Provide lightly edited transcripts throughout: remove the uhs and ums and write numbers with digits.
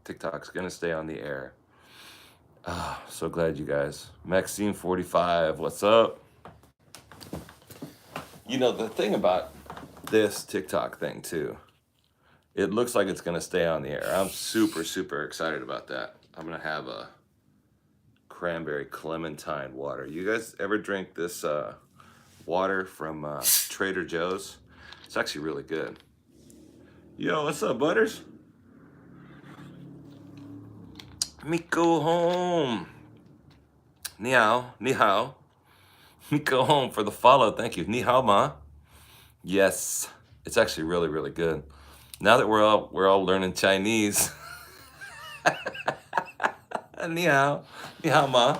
TikTok's gonna stay on the air. So glad you guys. Maxine45, what's up? You know, the thing about this TikTok thing, too, it looks like it's gonna stay on the air. I'm super, super excited about that. I'm gonna have a cranberry clementine water. You guys ever drink this water from Trader Joe's? It's actually really good. Yo, what's up, Butters? Me go home. Ni hao, ni hao. Me go home for the follow. Thank you. Ni hao ma. Yes, it's actually really, really good. Now that we're all learning Chinese. Ni hao, ni hao ma.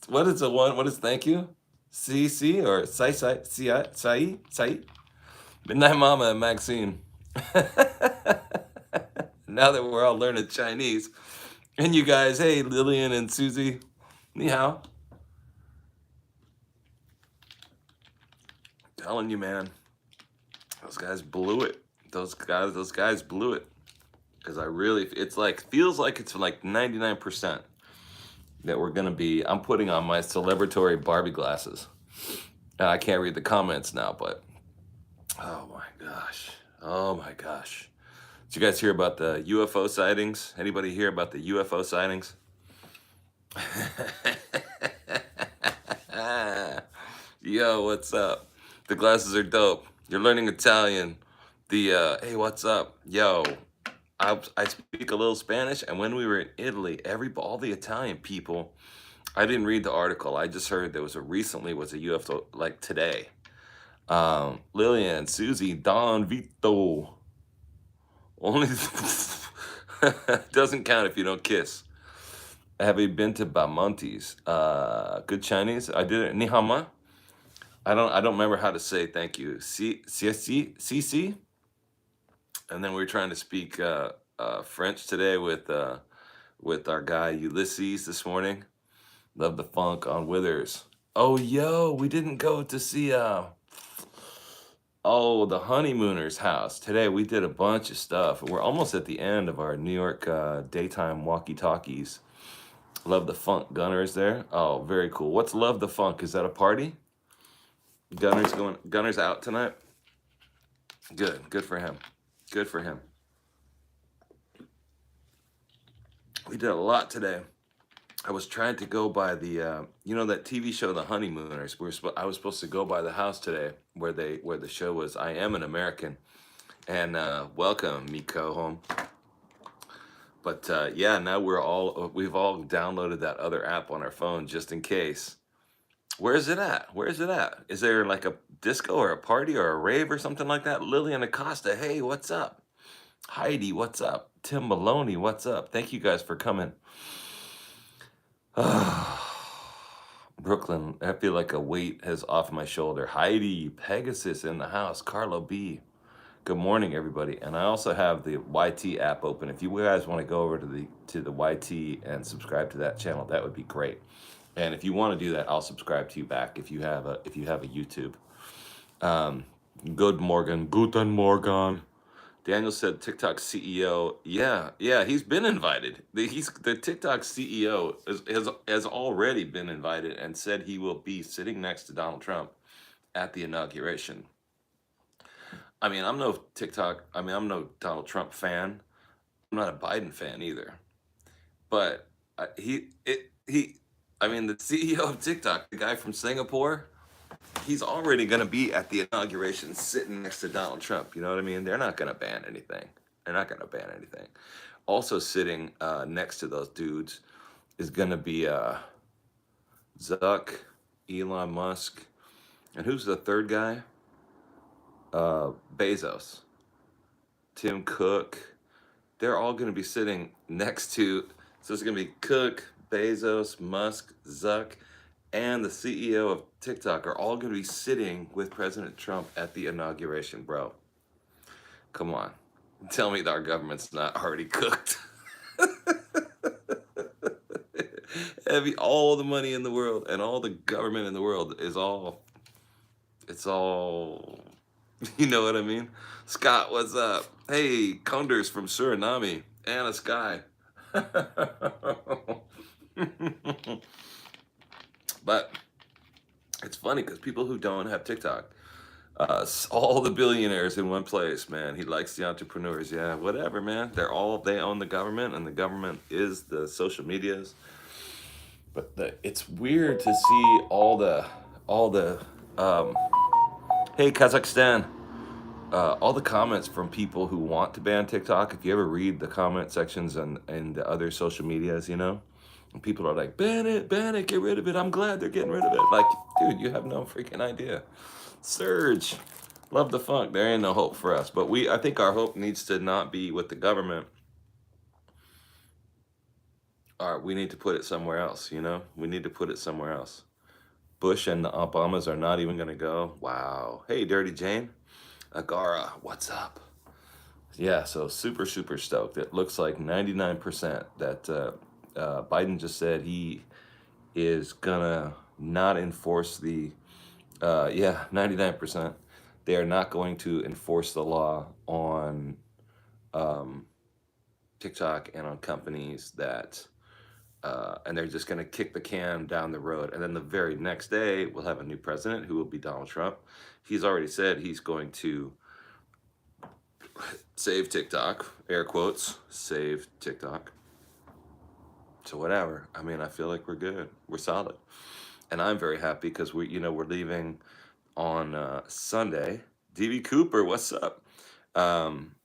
What is the one? What is thank you? C or sai sai sai. Midnight Mama and Maxine. Now that we're all learning Chinese, and you guys, hey, Lillian and Susie, ni hao. Telling you, man, those guys blew it. Those guys blew it. Because it's like, feels like it's like 99% that we're gonna be. I'm putting on my celebratory Barbie glasses. I can't read the comments now, but oh my gosh. Did you guys hear about the UFO sightings? Anybody hear about the UFO sightings? Yo, what's up? The glasses are dope. You're learning Italian. Hey, what's up? Yo, I speak a little Spanish, and when we were in Italy, all the Italian people, I didn't read the article. I just heard there was a UFO, like today. Lillian, Susie, Don, Vito. Only doesn't count if you don't kiss. Have you been to Bamonti's? Good Chinese. I did it. Ni hao ma. I don't remember how to say thank you. C. And then we were trying to speak French today with our guy Ulysses this morning. Love the funk on Withers. Oh, yo, we didn't go to see the Honeymooners house today. We did a bunch of stuff. We're almost at the end of our New York daytime walkie-talkies. Love the Funk. Gunner's there. Oh, very cool. What's Love the Funk? Is that a party? Gunner's out tonight. Good for him. Good for him. We did a lot today. I was trying to go by the that TV show The Honeymooners. I was supposed to go by the house today where the show was I Am an American, and welcome Vico home. But yeah, now we've all downloaded that other app on our phone just in case. Where is it at? Is there like a disco or a party or a rave or something like that? Lillian Acosta, hey, what's up? Heidi, what's up? Tim Maloney, what's up? Thank you guys for coming. Brooklyn, I feel like a weight has off my shoulder. Heidi, Pegasus in the house. Carlo B. Good morning, everybody. And I also have the YT app open. If you guys want to go over to the YT and subscribe to that channel, that would be great. And if you want to do that, I'll subscribe to you back if you have a YouTube. Guten Morgen. Daniel said TikTok CEO. Yeah, he's been invited. The TikTok CEO has already been invited and said he will be sitting next to Donald Trump at the inauguration. I mean, I'm no Donald Trump fan. I'm not a Biden fan either. But the CEO of TikTok, the guy from Singapore, he's already going to be at the inauguration sitting next to Donald Trump. You know what I mean? They're not going to ban anything. Also sitting next to those dudes is going to be Zuck, Elon Musk, and who's the third guy? Bezos, Tim Cook. They're all going to be sitting next to, so it's going to be Cook, Bezos, Musk, Zuck, and the CEO of TikTok are all going to be sitting with President Trump at the inauguration, bro. Come on. Tell me that our government's not already cooked. All the money in the world and all the government in the world it's all You know what I mean? Scott, what's up? Hey, Condors from Suriname and a sky. But it's funny because people who don't have TikTok, all the billionaires in one place, man. He likes the entrepreneurs. Yeah, whatever, man. They own the government, and the government is the social medias. But it's weird to see all the um, hey, Kazakhstan, all the comments from people who want to ban TikTok. If you ever read the comment sections and the other social medias, and people are like, ban it, get rid of it. I'm glad they're getting rid of it. Like, dude, you have no freaking idea. Surge, love the funk. There ain't no hope for us. But I think our hope needs to not be with the government. We need to put it somewhere else. We need to put it somewhere else. Bush and the Obamas are not even gonna go. Wow. Hey, Dirty Jane. Agara, what's up? Yeah, so super, super stoked. It looks like 99% that Biden just said he is gonna not enforce yeah, 99%. They are not going to enforce the law on um, TikTok and on companies and they're just going to kick the can down the road. And then the very next day, we'll have a new president who will be Donald Trump. He's already said he's going to save TikTok, air quotes, save TikTok. So whatever. I mean, I feel like we're good. We're solid. And I'm very happy because we're leaving on Sunday. DB Cooper, what's up? Um,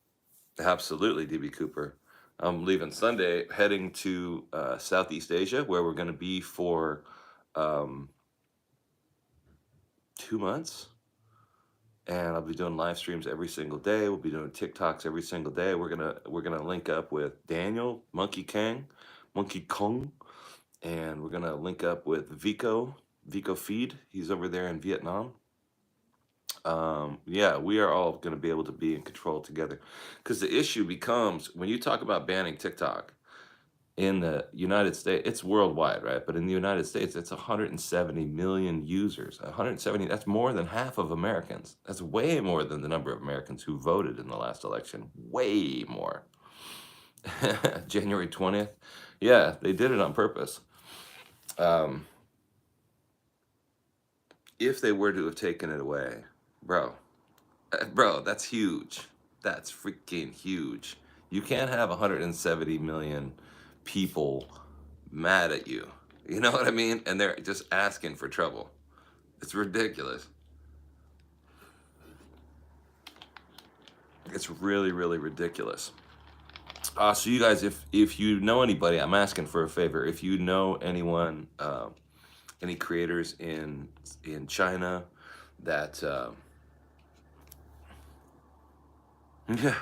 Absolutely, DB Cooper. I'm leaving Sunday, heading to Southeast Asia, where we're going to be for um, 2 months. And I'll be doing live streams every single day. We'll be doing TikToks every single day. We're gonna link up with Daniel, Monkey Kong, and we're gonna link up with Vico Feed. He's over there in Vietnam. Yeah, we are all going to be able to be in control together. Because the issue becomes when you talk about banning TikTok in the United States, it's worldwide, right? But in the United States, it's 170 million users. 170, that's more than half of Americans. That's way more than the number of Americans who voted in the last election. Way more. January 20th. Yeah, they did it on purpose. Um, if they were to have taken it away, bro, that's huge. That's freaking huge. You can't have 170 million people mad at you. You know what I mean? And they're just asking for trouble. It's ridiculous. It's really, really ridiculous. So you guys, if you know anybody, I'm asking for a favor. If you know anyone, any creators in China that yeah,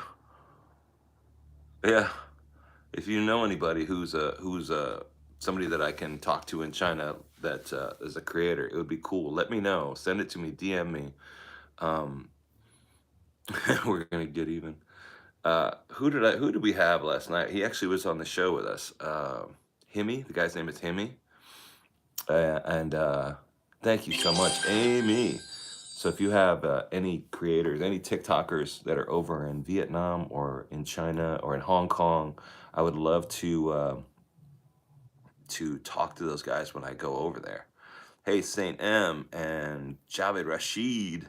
yeah. If you know anybody who's somebody that I can talk to in China that is a creator, it would be cool. Let me know. Send it to me. DM me. Um, we're gonna get even. Who did we have last night? He actually was on the show with us. Himmy, the guy's name is Himmy. And thank you so much, Amy. So if you have any creators, any TikTokers that are over in Vietnam or in China or in Hong Kong, I would love to talk to those guys when I go over there. Hey, Saint M and Javed Rashid.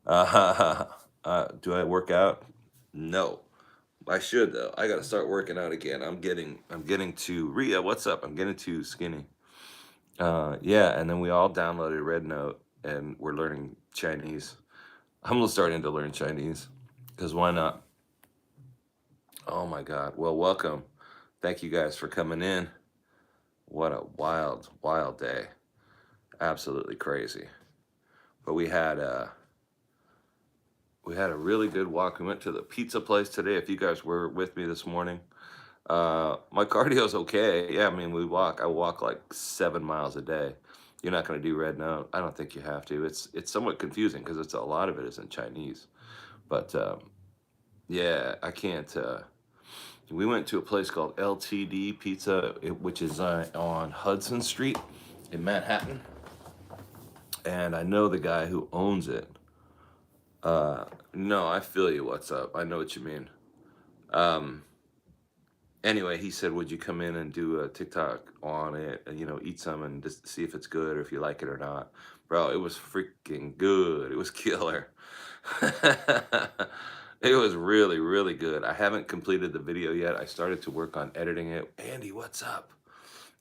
Do I work out? No, I should though. I got to start working out again. I'm getting too Ria. What's up? I'm getting too skinny. Yeah, and then we all downloaded Red Note and we're learning Chinese. I'm starting to learn Chinese because why not? Oh my God. Well, welcome. Thank you guys for coming in. What a wild, wild day. Absolutely crazy. But we had a really good walk. We went to the pizza place today. If you guys were with me this morning, my cardio's okay. Yeah, I mean, I walk like 7 miles a day. You're not going to do Red Note. I don't think you have to. It's somewhat confusing because a lot of it is in Chinese. But yeah, I can't. We went to a place called LTD Pizza, which is on Hudson Street in Manhattan. And I know the guy who owns it. Uh, no, I feel you. What's up? I know what you mean. Um, anyway, he said, would you come in and do a TikTok on it and, eat some and just see if it's good or if you like it or not. Bro, it was freaking good. It was killer. It was really, really good. I haven't completed the video yet. I started to work on editing it. Andy, what's up?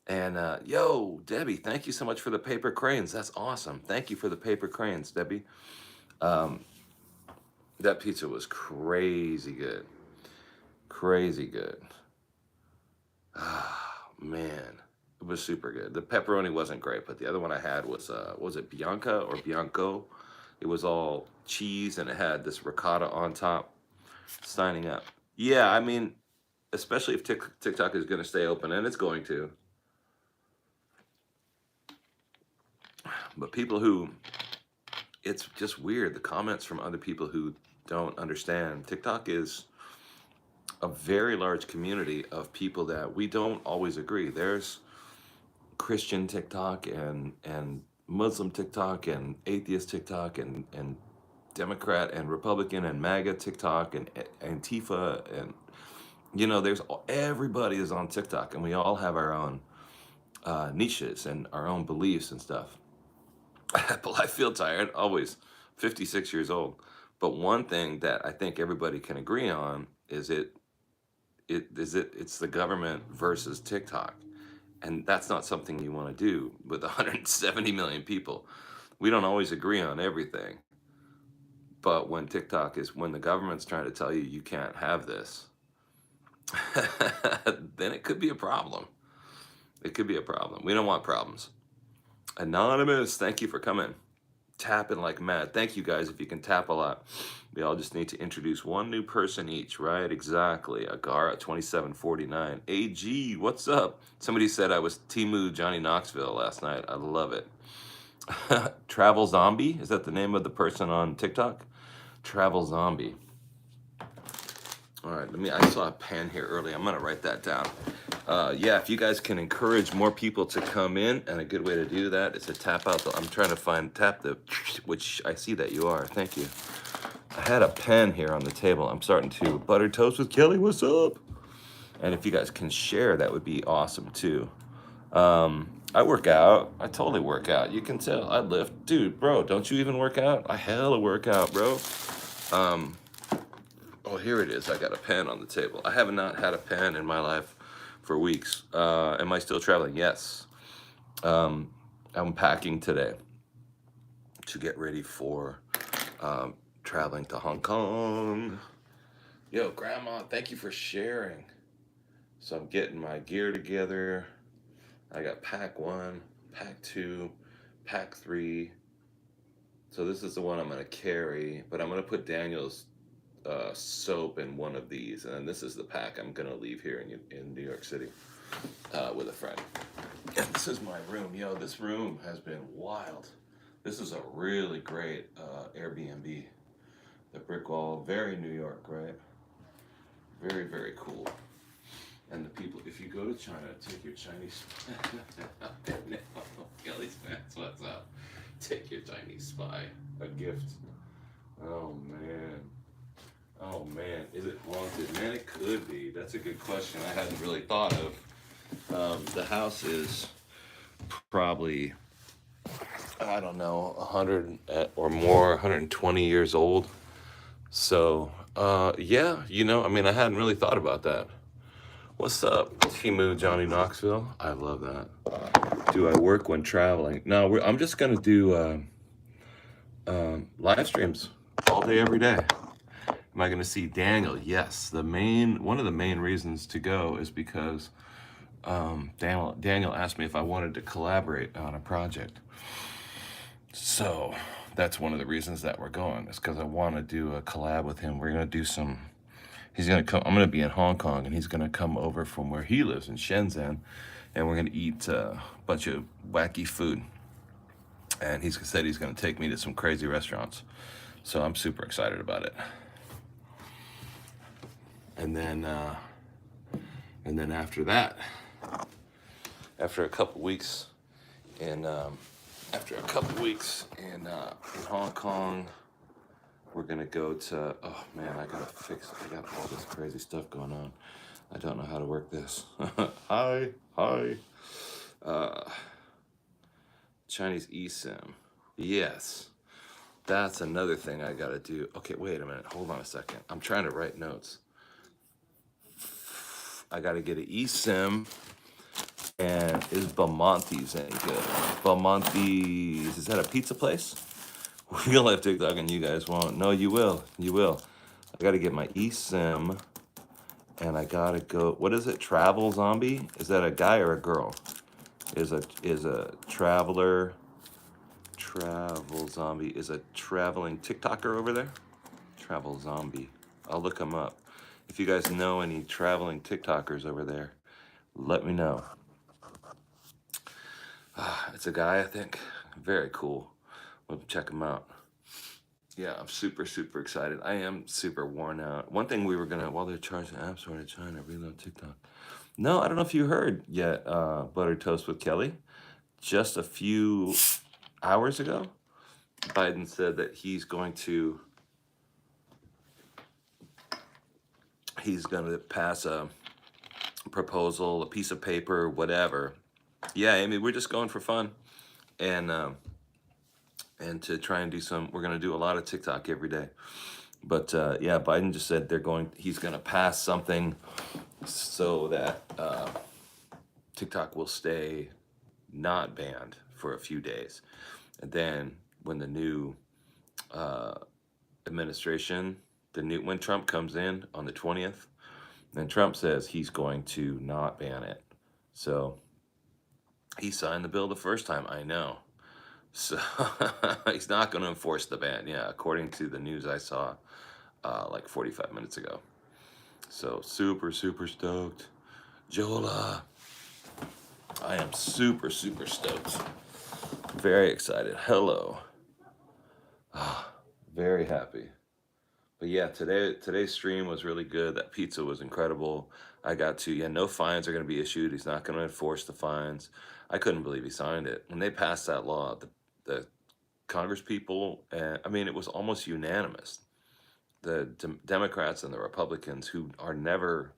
And yo, Debbie, thank you so much for the paper cranes. That's awesome. Thank you for the paper cranes, Debbie. Um, that pizza was crazy good. Crazy good. Ah, man, it was super good. The pepperoni wasn't great, but the other one I had was it Bianca or Bianco? It was all cheese and it had this ricotta on top. Signing up. Yeah, I mean, especially if TikTok is going to stay open, and it's going to. But people who, it's just weird. The comments from other people who don't understand. TikTok is a very large community of people that we don't always agree. There's Christian TikTok and Muslim TikTok and atheist TikTok and Democrat and Republican and MAGA TikTok and Antifa and there's everybody is on TikTok and we all have our own niches and our own beliefs and stuff. But I feel tired always, 56 years old. But one thing that I think everybody can agree on is it's the government versus TikTok. And that's not something you want to do with 170 million people. We don't always agree on everything. But when when the government's trying to tell you you can't have this, then it could be a problem. It could be a problem. We don't want problems. Anonymous, thank you for coming. Tapping like mad. Thank you guys if you can tap a lot. We all just need to introduce one new person each, right? Exactly. Agara 2749. AG, what's up? Somebody said I was Timu Johnny Knoxville last night. I love it. Travel Zombie? Is that the name of the person on TikTok? Travel Zombie. All right, I saw a pen here earlier. I'm gonna write that down. Yeah, if you guys can encourage more people to come in, and a good way to do that is to tap out I'm trying to tap the, which I see that you are. Thank you. I had a pen here on the table. I'm starting to butter toast with Kelly. What's up? And if you guys can share, that would be awesome too. I work out. I totally work out. You can tell. I lift. Dude, bro, don't you even work out? I hella work out, bro. Oh, here it is. I got a pen on the table. I have not had a pen in my life for weeks. Am I still traveling? Yes. I'm packing today to get ready for traveling to Hong Kong. Yo, Grandma, thank you for sharing. So I'm getting my gear together. I got pack 1, pack 2, pack 3. So this is the one I'm going to carry, but I'm going to put Daniel's soap in one of these, and then this is the pack I'm going to leave here in New York City with a friend. And this is my room. Yo, this room has been wild. This is a really great Airbnb. The brick wall, very New York, right? Very, very cool. And the people, if you go to China, take your Chinese. Kelly's fans, what's up? Take your Chinese spy, a gift. Oh man. Oh man, is it haunted? Man, it could be. That's a good question. I hadn't really thought of. The house is probably, I don't know, 100 or more, 120 years old. So, yeah, I hadn't really thought about that. What's up, Timu Johnny Knoxville? I love that. Do I work when traveling? No, I'm just gonna do live streams all day, every day. Am I gonna see Daniel? Yes. One of the main reasons to go is because Daniel asked me if I wanted to collaborate on a project. So that's one of the reasons that we're going. Is because I want to do a collab with him. We're gonna do some. He's gonna come. I'm gonna be in Hong Kong, and he's gonna come over from where he lives in Shenzhen, and we're gonna eat a bunch of wacky food. And he said he's gonna take me to some crazy restaurants, so I'm super excited about it. And then after that, after a couple weeks in Hong Kong, we're gonna go to. Oh man, I got all this crazy stuff going on. I don't know how to work this. Hi, hi. Uh, Chinese eSIM. Yes, that's another thing I gotta do. Okay, wait a minute. Hold on a second. I'm trying to write notes. I gotta get an eSIM. And is Bamonti's any good? Bamonti's, is that a pizza place? We'll have TikTok and you guys won't. No, you will. You will. I gotta get my eSIM and I gotta go. What is it? Travel Zombie? Is that a guy or a girl? Is a traveler travel zombie is a traveling TikToker over there? Travel Zombie. I'll look him up. If you guys know any traveling TikTokers over there, let me know. It's a guy, I think. Very cool. We'll check him out. Yeah, I'm super, super excited. I am super worn out. One thing we were gonna, while they're charging apps for China, reload TikTok. No, I don't know if you heard yet, Buttered Toast with Kelly. Just a few hours ago, Biden said that he's going to pass a proposal, a piece of paper, whatever. Yeah, Amy, we're just going for fun, and to try and do we're going to do a lot of TikTok every day. But yeah, Biden just said he's going to pass something so that TikTok will stay not banned for a few days. And then when the new administration, when Trump comes in on the 20th, then Trump says he's going to not ban it. So he signed the bill the first time, I know. So he's not going to enforce the ban. Yeah, according to the news I saw like 45 minutes ago. So super, super stoked. Jola, I am super, super stoked. Very excited. Hello. Very happy. But yeah, today's stream was really good. That pizza was incredible. I got to, no fines are going to be issued. He's not going to enforce the fines. I couldn't believe he signed it. When they passed that law, the Congress people, I mean, it was almost unanimous. The Democrats and the Republicans, who are never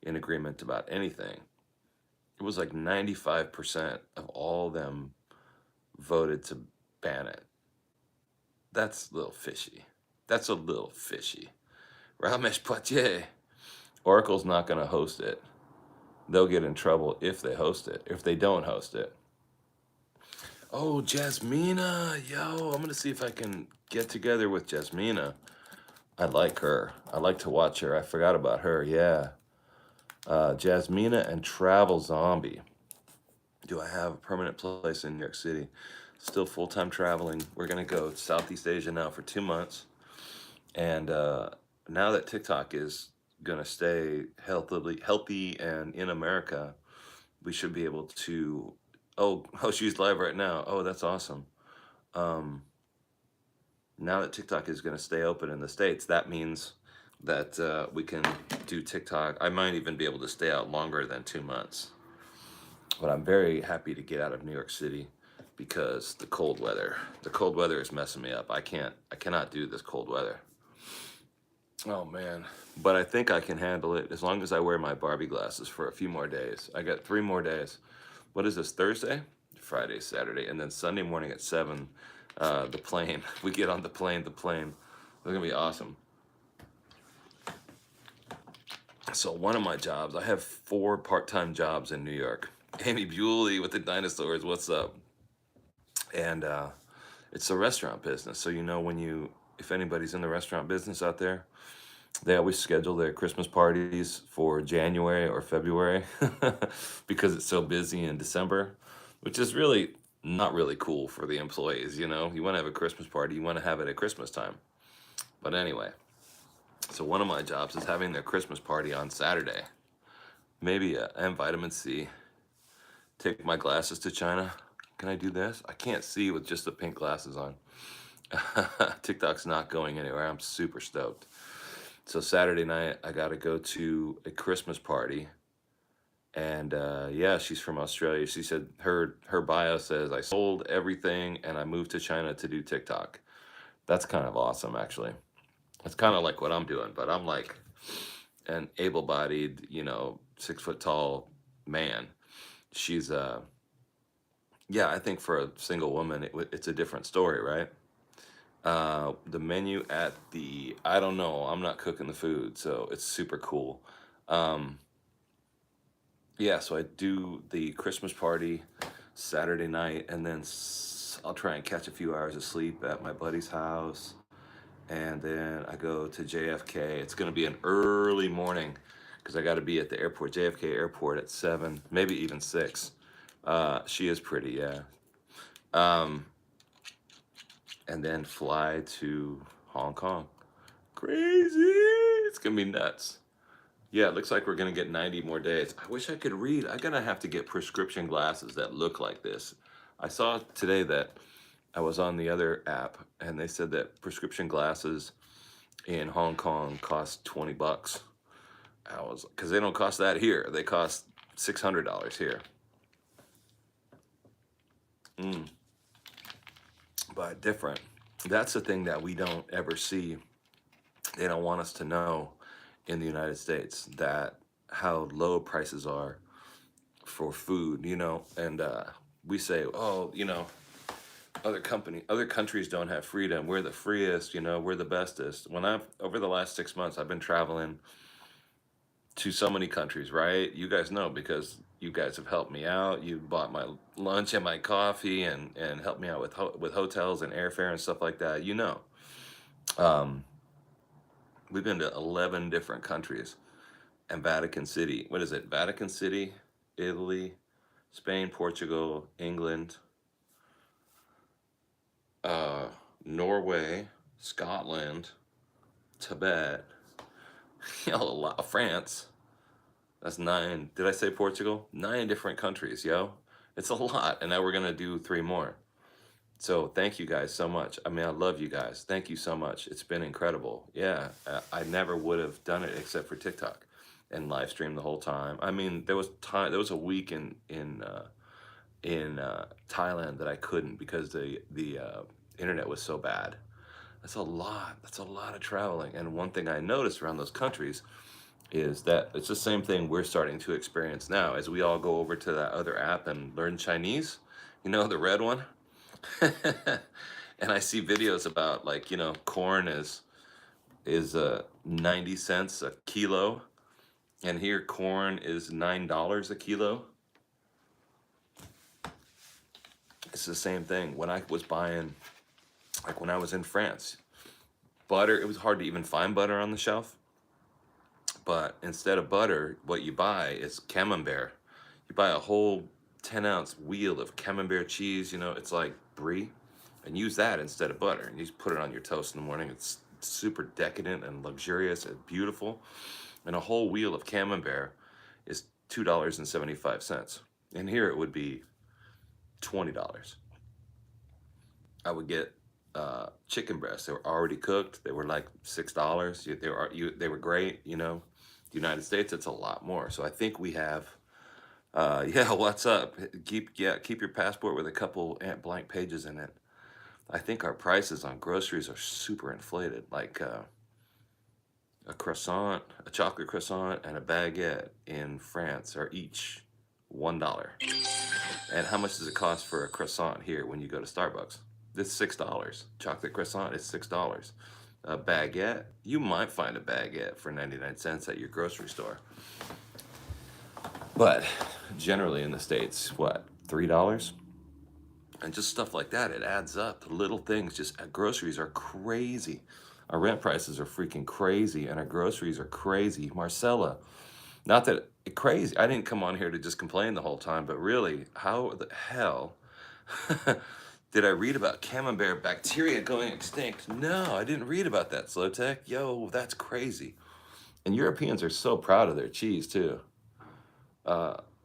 in agreement about anything, it was like 95% of all them voted to ban it. That's a little fishy. That's a little fishy. Ramesh Poitier. Oracle's not going to host it. They'll get in trouble if they host it. If they don't host it. Oh, Jasmina. Yo, I'm going to see if I can get together with Jasmina. I like her. I like to watch her. I forgot about her. Yeah. Jasmina and Travel Zombie. Do I have a permanent place in New York City? Still full-time traveling. We're going to go to Southeast Asia now for 2 months. And now that TikTok is going to stay healthy and in America, we should be able to... Oh, she's live right now. Oh, that's awesome. Now that TikTok is going to stay open in the States, that means that we can do TikTok. I might even be able to stay out longer than 2 months. But I'm very happy to get out of New York City because the cold weather is messing me up. I cannot do this cold weather. Oh man, but I think I can handle it as long as I wear my Barbie glasses for a few more days. I got 3 more days. What is this, Thursday? Friday, Saturday, and then Sunday morning at 7, the plane. We get on the plane. It's gonna be awesome. So one of my jobs, I have 4 part-time jobs in New York. Amy Bewley with the dinosaurs, what's up? And it's a restaurant business. So if anybody's in the restaurant business out there, they always schedule their Christmas parties for January or February because it's so busy in December, which is really not really cool for the employees. You want to have a Christmas party, you want to have it at Christmas time. But anyway, so one of my jobs is having their Christmas party on Saturday. Maybe and vitamin C. Take my glasses to China. Can I do this? I can't see with just the pink glasses on. TikTok's not going anywhere. I'm super stoked. So Saturday night, I got to go to a Christmas party. And yeah, she's from Australia. She said her bio says, I sold everything and I moved to China to do TikTok. That's kind of awesome, actually. It's kind of like what I'm doing, but I'm like an able-bodied, 6 foot tall man. She's yeah, I think for a single woman, it's a different story, right? The menu at the, I don't know, I'm not cooking the food, so it's super cool. Um, yeah, so I do the Christmas party Saturday night, and then I'll try and catch a few hours of sleep at my buddy's house, and then I go to JFK. It's going to be an early morning because I got to be at the airport, JFK Airport, at 7, maybe even 6. She is pretty, yeah. Um, and then fly to Hong Kong. Crazy! It's gonna be nuts. Yeah, it looks like we're gonna get 90 more days. I wish I could read. I'm gonna have to get prescription glasses that look like this. I saw today that I was on the other app and they said that prescription glasses in Hong Kong cost 20 bucks. Because they don't cost that here. They cost $600 here. But different. That's the thing that we don't ever see. They don't want us to know in the United States that how low prices are for food, and we say, oh, other countries don't have freedom. We're the freest, we're the bestest. Over the last 6 months, I've been traveling to so many countries, right? You guys know because you guys have helped me out. You bought my lunch and my coffee and helped me out with hotels and airfare and stuff like that. Um, we've been to 11 different countries and Vatican City. What is it? Vatican City, Italy, Spain, Portugal, England, uh, Norway, Scotland, Tibet, a lot of France. That's 9. Did I say Portugal? 9 different countries, yo. It's a lot. And now we're going to do 3 more. So thank you guys so much. I mean, I love you guys. Thank you so much. It's been incredible. Yeah, I never would have done it except for TikTok and live stream the whole time. I mean, there was a week in Thailand that I couldn't because the internet was so bad. That's a lot. That's a lot of traveling. And one thing I noticed around those countries is that it's the same thing we're starting to experience now as we all go over to that other app and learn Chinese, the red one. And I see videos about like, corn is 90 cents a kilo, and here corn is $9 a kilo. It's the same thing. When I was buying, like when I was in France, butter, it was hard to even find butter on the shelf. But instead of butter, what you buy is camembert. You buy a whole 10-ounce wheel of camembert cheese, it's like brie, and use that instead of butter. And you just put it on your toast in the morning. It's super decadent and luxurious and beautiful. And a whole wheel of camembert is $2.75. And here it would be $20. I would get chicken breasts. They were already cooked. They were like $6. They were great. The United States, it's a lot more. So I think we have. Yeah, what's up? Keep your passport with a couple blank pages in it. I think our prices on groceries are super inflated. Like a croissant, a chocolate croissant, and a baguette in France are each $1. And how much does it cost for a croissant here when you go to Starbucks? It's $6. Chocolate croissant is $6. A baguette, you might find a baguette for 99 cents at your grocery store. But generally in the States, what, $3? And just stuff like that, it adds up. The little things, groceries are crazy. Our rent prices are freaking crazy, and our groceries are crazy. Marcella, not that crazy. I didn't come on here to just complain the whole time, but really, how the hell did I read about camembert bacteria going extinct? No, I didn't read about that, Slow Tech. Yo, that's crazy. And Europeans are so proud of their cheese, too.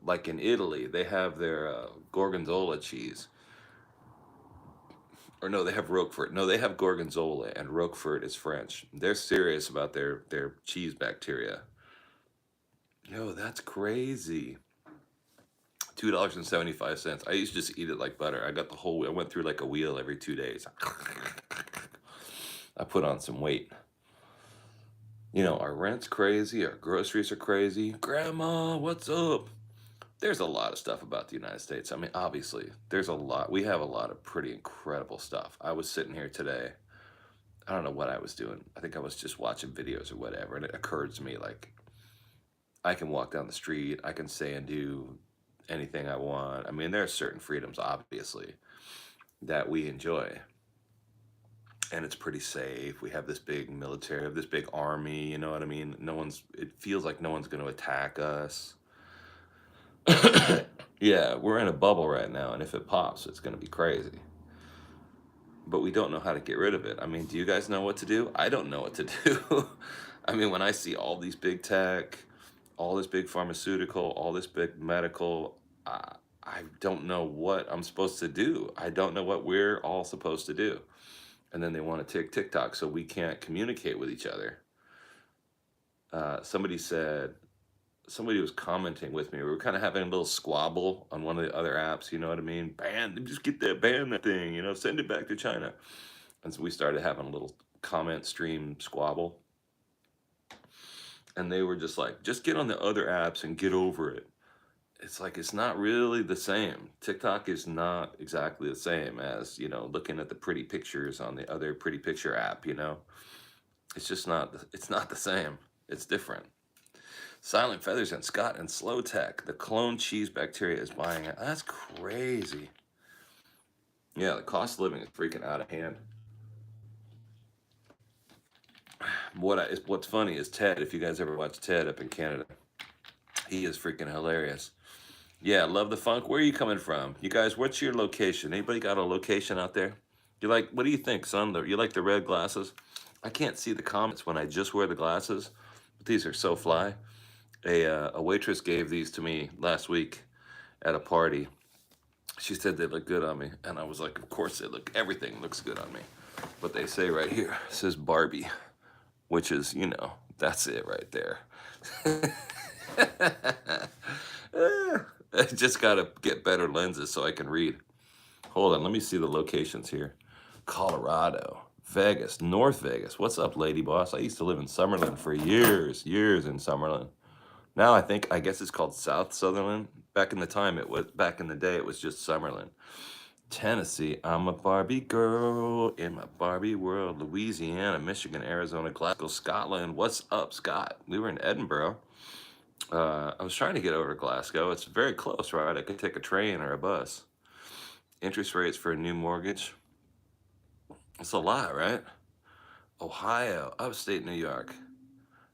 Like in Italy, they have their gorgonzola cheese. Or no, they have Roquefort. No, they have gorgonzola, and Roquefort is French. They're serious about their cheese bacteria. Yo, that's crazy. $2.75. I used to just eat it like butter. I went through like a wheel every 2 days. I put on some weight. You know, our rent's crazy, our groceries are crazy. Grandma, what's up? There's a lot of stuff about the United States. I mean, obviously, there's a lot. We have a lot of pretty incredible stuff. I was sitting here today. I don't know what I was doing. I think I was just watching videos or whatever, and it occurred to me like I can walk down the street, I can say and do anything I want. I mean, there are certain freedoms, obviously, that we enjoy, and it's pretty safe. We have this big military, we have this big army. You know what I mean? No one's. It feels like no one's going to attack us. Yeah, we're in a bubble right now, and if it pops, it's going to be crazy. But we don't know how to get rid of it. I mean, do you guys know what to do? I don't know what to do. I mean, when I see all these big tech, all this big pharmaceutical, all this big medical, I don't know what I'm supposed to do. I don't know what we're all supposed to do. And then they want to take TikTok so we can't communicate with each other. Somebody said, somebody was commenting with me. We were kind of having a little squabble on one of the other apps. You know what I mean? Just get that, ban that thing. You know, send it back to China. And so we started having a little comment stream squabble. And they were just like, just get on the other apps and get over it. It's like, it's not really the same. TikTok is not exactly the same as, you know, looking at the pretty pictures on the other pretty picture app, you know? It's just not, it's not the same. It's different. Silent Feathers and Scott and Slow Tech. The clone cheese bacteria is buying it. That's crazy. Yeah, the cost of living is freaking out of hand. What's funny is Ted. If you guys ever watch Ted up in Canada, he is freaking hilarious. Yeah, love the funk. Where are you coming from? You guys, what's your location? Anybody got a location out there? You like, what do you think, son? You like the red glasses? I can't see the comments when I just wear the glasses, but these are so fly. A waitress gave these to me last week at a party. She said they look good on me, and I was like, of course they look. Everything looks good on me. But they say right here, it says Barbie, which is, you know, that's it right there. I just gotta get better lenses so I can read. Hold on, let me see the locations here. Colorado, Vegas, North Vegas. What's up, lady boss? I used to live in Summerlin for years in Summerlin. Now I guess it's called South Sutherland. Back in the day, it was just Summerlin. Tennessee, I'm a Barbie girl in my Barbie world. Louisiana, Michigan, Arizona, Glasgow, Scotland. What's up, Scott? We were in Edinburgh. I was trying to get over to Glasgow. It's very close, right? I could take a train or a bus. Interest rates for a new mortgage. It's a lot, right? Ohio, upstate New York.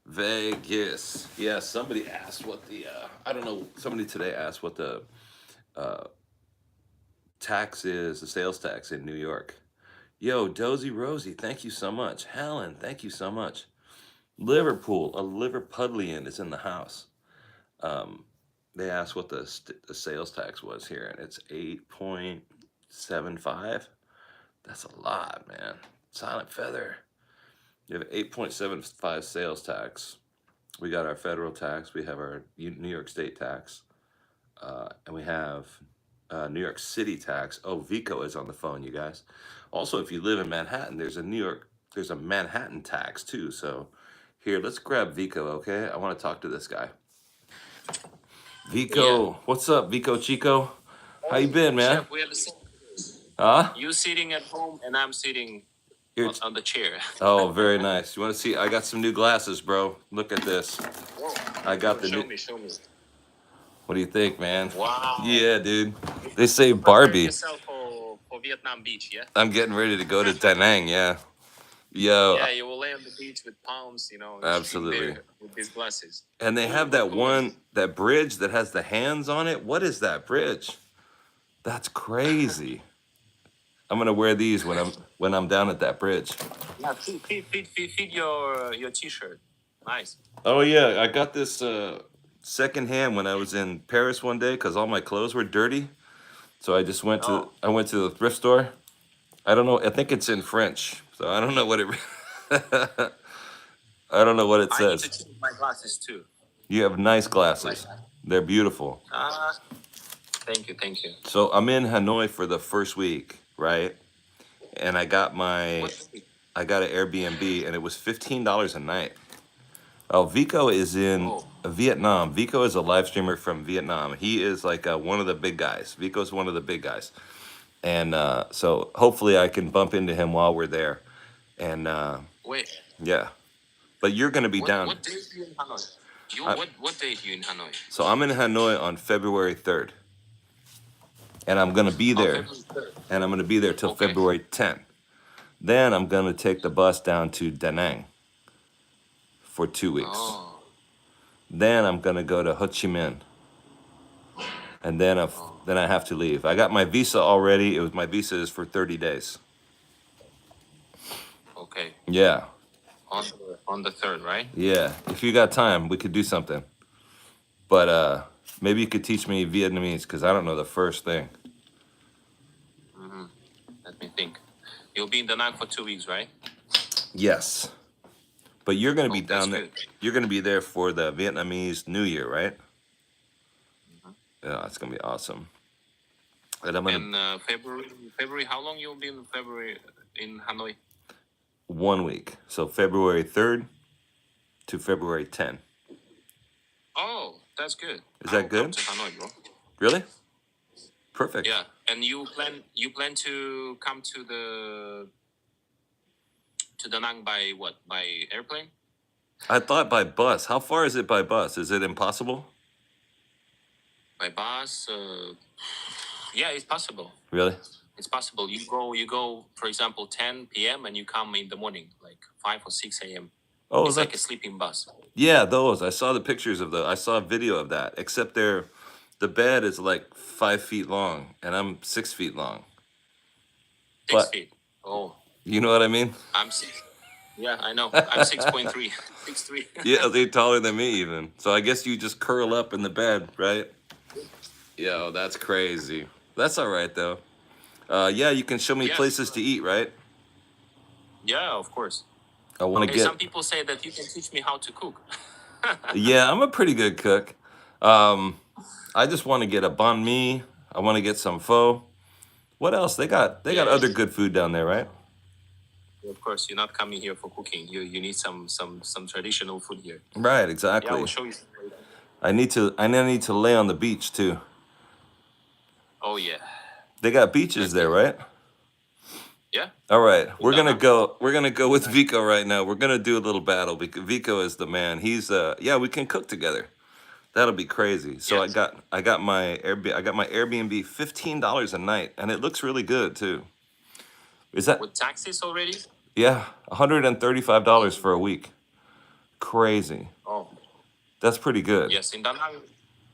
Vegas. Yeah, somebody asked what the, I don't know, somebody today asked what the uh, tax is, the sales tax in New York. Yo, Dozy Rosie, thank you so much. Helen, thank you so much. Liverpool, a Liverpudlian is in the house. They asked what the sales tax was here, and it's 8.75. That's a lot, man. Silent Feather. You have 8.75 sales tax. We got our federal tax. We have our New York State tax. And we have New York City tax. Oh, Vico is on the phone, you guys. Also, if you live in Manhattan, there's a Manhattan tax too. So here, let's grab Vico, okay? I want to talk to this guy. Vico, Yeah. what's up, Vico Chico? How you been, man? Chef, we have the same. Huh? You sitting at home and I'm sitting Here. on the chair. Oh, very nice. You want to see? I got some new glasses, bro. Look at this. Whoa. I got the Show new. me, show me. What do you think, man? Wow. Yeah, dude. They say Preparing Barbie. yourself for Vietnam Beach, yeah? I'm getting ready to go to Da Nang, yeah. Yo, Yeah, you will lay on the beach with palms, you know, sitting absolutely. there with these glasses. And they have that one, that bridge that has the hands on it. What is that bridge? That's crazy. I'm gonna wear these when I'm down at that bridge. Yeah, feed your t-shirt. Nice. Oh yeah, I got this secondhand when I was in Paris one day because all my clothes were dirty. So I just went to Oh, the thrift store. I don't know. I think it's in French, so I don't know what it. I don't know what it I need to says. change my glasses too. You have nice Like glasses. that. They're beautiful. Thank you, thank you. So I'm in Hanoi for the first week, right? And I got an Airbnb, and it was $15 a night. Oh, Vico is in Oh, Vietnam. Vico is a live streamer from Vietnam. He is like one of the big guys. Vico's one of the big guys. And so hopefully I can bump into him while we're there. And wait. yeah, but you're going to be down. What day are you in Hanoi? I, What day are you in Hanoi? so I'm in Hanoi on February 3rd. And I'm going to be Oh, there. February 3rd. And I'm going to be there till Okay. February 10th. Then I'm going to take the bus down to Da Nang for 2 weeks. Oh. Then I'm going to go to Ho Chi Minh. And then then I have to leave. I got my visa already. My visa is for 30 days. Okay. Yeah. On the 3rd, right? Yeah. If you got time, we could do something. But maybe you could teach me Vietnamese because I don't know the first thing. Mm-hmm. Let me think. You'll be in Da Nang for 2 weeks, right? Yes. But you're going to be That's down there. good. You're going to be there for the Vietnamese New Year, right? Mhm. Yeah, it's going to be awesome. And I'm going to And February. How long you'll be in February in Hanoi? 1 week. So February 3rd to February 10th. Oh, that's good. Is I that will come good? to Hanoi, bro. Really? Perfect. Yeah, and you plan to come to Da Nang by what? By airplane? I thought by bus. How far is it by bus? Is it impossible? By bus? Yeah, it's possible. Really? It's possible. You go. For example, 10 p.m. and you come in the morning, like 5 or 6 a.m. Oh, It's like a that's sleeping bus. yeah, those. I saw the pictures of those. I saw a video of that. Except the bed is like 5 feet long, and I'm 6 feet long. 6 But feet. Oh, you know what I mean? I'm 6. Yeah, I know. I'm 6.3. 6'3". Yeah, they're taller than me even. So I guess you just curl up in the bed, right? Yo, that's crazy. That's all right though. Yeah, you can show me Yes. places to eat, right? Yeah, of course. I want to Hey, some get. people say that you can teach me how to cook. Yeah, I'm a pretty good cook. I just want to get a banh mi. I want to get some pho. What else? They got Yeah. other good food down there, right? Of course, you're not coming here for cooking. You need some traditional food here. Right, Yeah, I exactly. will show you. I need to lay on the beach too. Oh yeah, They got beaches there, right? yeah. All right, In Da Nang. we're gonna go with Vico right now. We're gonna do a little battle because Vico is the man. He's yeah, we can cook together. That'll be crazy. So Yes. I got my Airbnb $15 a night, and it looks really good too. Is that With taxes already? yeah, $135 for a week. Crazy. Oh, That's pretty good. yes. In Da Nang,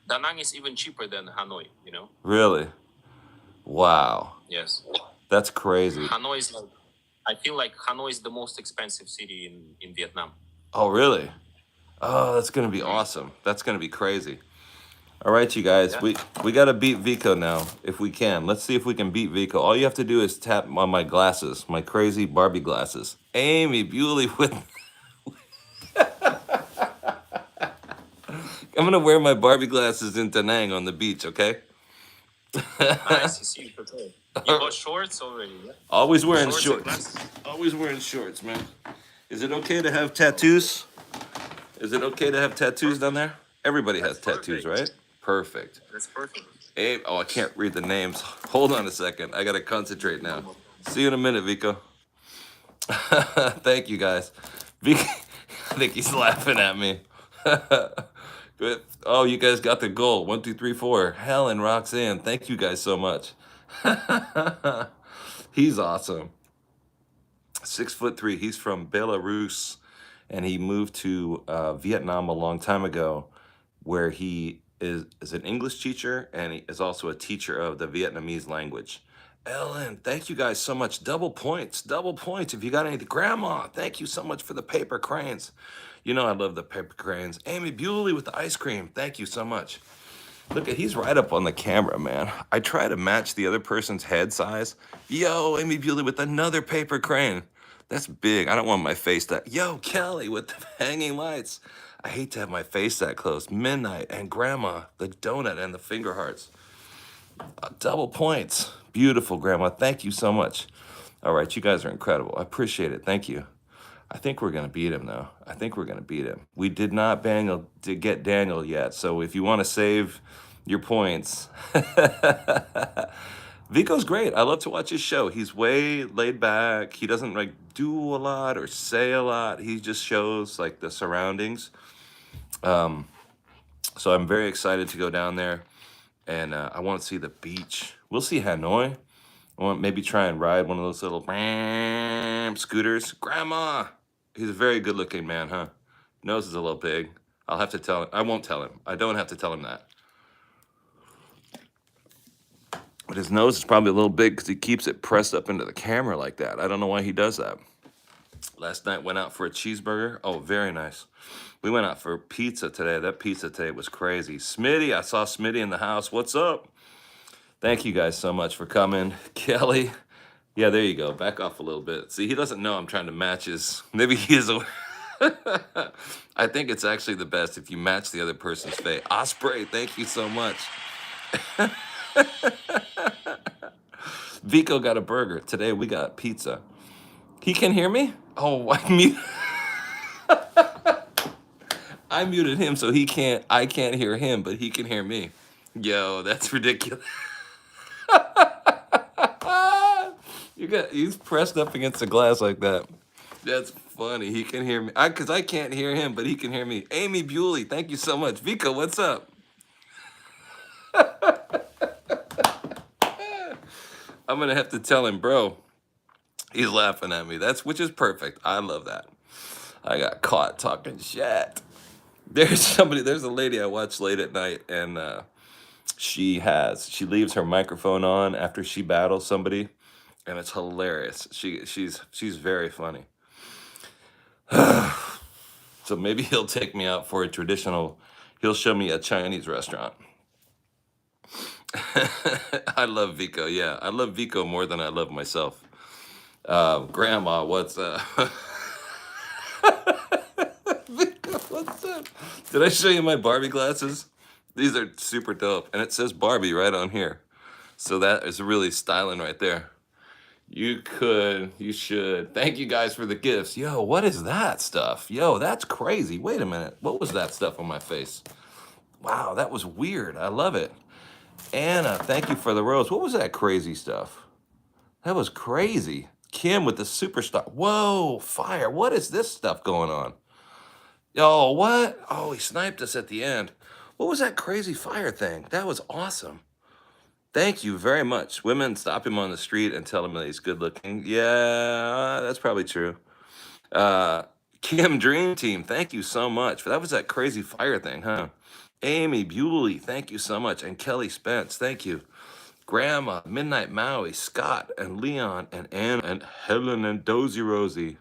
Da Nang is even cheaper than Hanoi. You know. Really? Wow. Yes. That's crazy. Hanoi is like. I feel like Hanoi is the most expensive city in Vietnam. Oh, really? Oh, that's gonna be awesome. That's gonna be crazy. All right, you guys, Yeah. we gotta beat Vico now if we can. Let's see if we can beat Vico. All you have to do is tap on my glasses, my crazy Barbie glasses. Amy Bewley with. I'm gonna wear my Barbie glasses in Da Nang on the beach, okay? Nice. You see, you prepared. You bought shorts already. Yeah? Always wearing Shorts and shorts. glasses. Always wearing shorts, man. Is it okay to have tattoos? Is it okay to have tattoos down there? Everybody has That's tattoos, perfect. right? Perfect. That's perfect. Abe, oh, I can't read the names. Hold on a second. I gotta concentrate now. See you in a minute, Vico. Thank you, guys. Vico, I think he's laughing at me. Good. Oh, you guys got the goal. 1, 2, 3, 4. Helen, Roxanne, thank you guys so much. He's awesome. 6'3". He's from Belarus, and he moved to Vietnam a long time ago, where he is an English teacher, and he is also a teacher of the Vietnamese language. Ellen, thank you guys so much. Double points, double points. If you got any, Grandma, thank you so much for the paper cranes. You know I love the paper cranes. Amy Bewley with the ice cream. Thank you so much. Look at, he's right up on the camera, man. I try to match the other person's head size. Yo, Amy Bewley with another paper crane. That's big. I don't want my face that. Yo, Kelly with the hanging lights. I hate to have my face that close. Midnight and Grandma, the donut and the finger hearts. Double points. Beautiful, Grandma. Thank you so much. All right, you guys are incredible. I appreciate it. Thank you. I think we're gonna beat him though. I think we're gonna beat him. We did not get Daniel yet. So if you want to save your points, Vico's great. I love to watch his show. He's way laid back. He doesn't like do a lot or say a lot. He just shows like the surroundings. So I'm very excited to go down there, and I want to see the beach. We'll see Hanoi. I want maybe try and ride one of those little scooters. Grandma, he's a very good-looking man, huh? Nose is a little big. I'll have to tell him. I won't tell him. I don't have to tell him that. But his nose is probably a little big because he keeps it pressed up into the camera like that. I don't know why he does that. Last night went out for a cheeseburger. Oh, very nice. We went out for pizza today. That pizza today was crazy. Smitty, I saw Smitty in the house. What's up? Thank you guys so much for coming. Kelly. Yeah, there you go. Back off a little bit. See, he doesn't know I'm trying to match his. Maybe he is. I think it's actually the best if you match the other person's face. Osprey, thank you so much. Vico got a burger. Today we got pizza. He can hear me? Oh, I muted him so I can't hear him, but he can hear me. Yo, that's ridiculous. He's pressed up against the glass like that. That's funny. He can hear me. Because I can't hear him, but he can hear me. Amy Bewley, thank you so much. Vico, what's up? I'm going to have to tell him, bro. He's laughing at me. Which is perfect. I love that. I got caught talking shit. There's a lady I watch late at night, and she leaves her microphone on after she battles somebody, and it's hilarious. She's very funny. So maybe he'll take me out for he'll show me a Chinese restaurant. I love Vico. Yeah, I love Vico more than I love myself. Grandma, what's up? Vico, what's up? Did I show you my Barbie glasses? These are super dope. And it says Barbie right on here. So that is really styling right there. You should. Thank you guys for the gifts. Yo, what is that stuff? Yo, that's crazy. Wait a minute. What was that stuff on my face? Wow, that was weird. I love it. Anna, thank you for the rose. What was that crazy stuff? That was crazy. Kim with the superstar. Whoa, fire. What is this stuff going on? Yo, what? Oh, he sniped us at the end. What was that crazy fire thing? That was awesome. Thank you very much. Women stop him on the street and tell him that he's good looking. Yeah, that's probably true. Kim Dream Team, thank you so much. That was that crazy fire thing, huh? Amy Bewley, thank you so much. And Kelly Spence, thank you. Grandma, Midnight Maui, Scott, and Leon, and Anna, and Helen, and Dozy Rosie.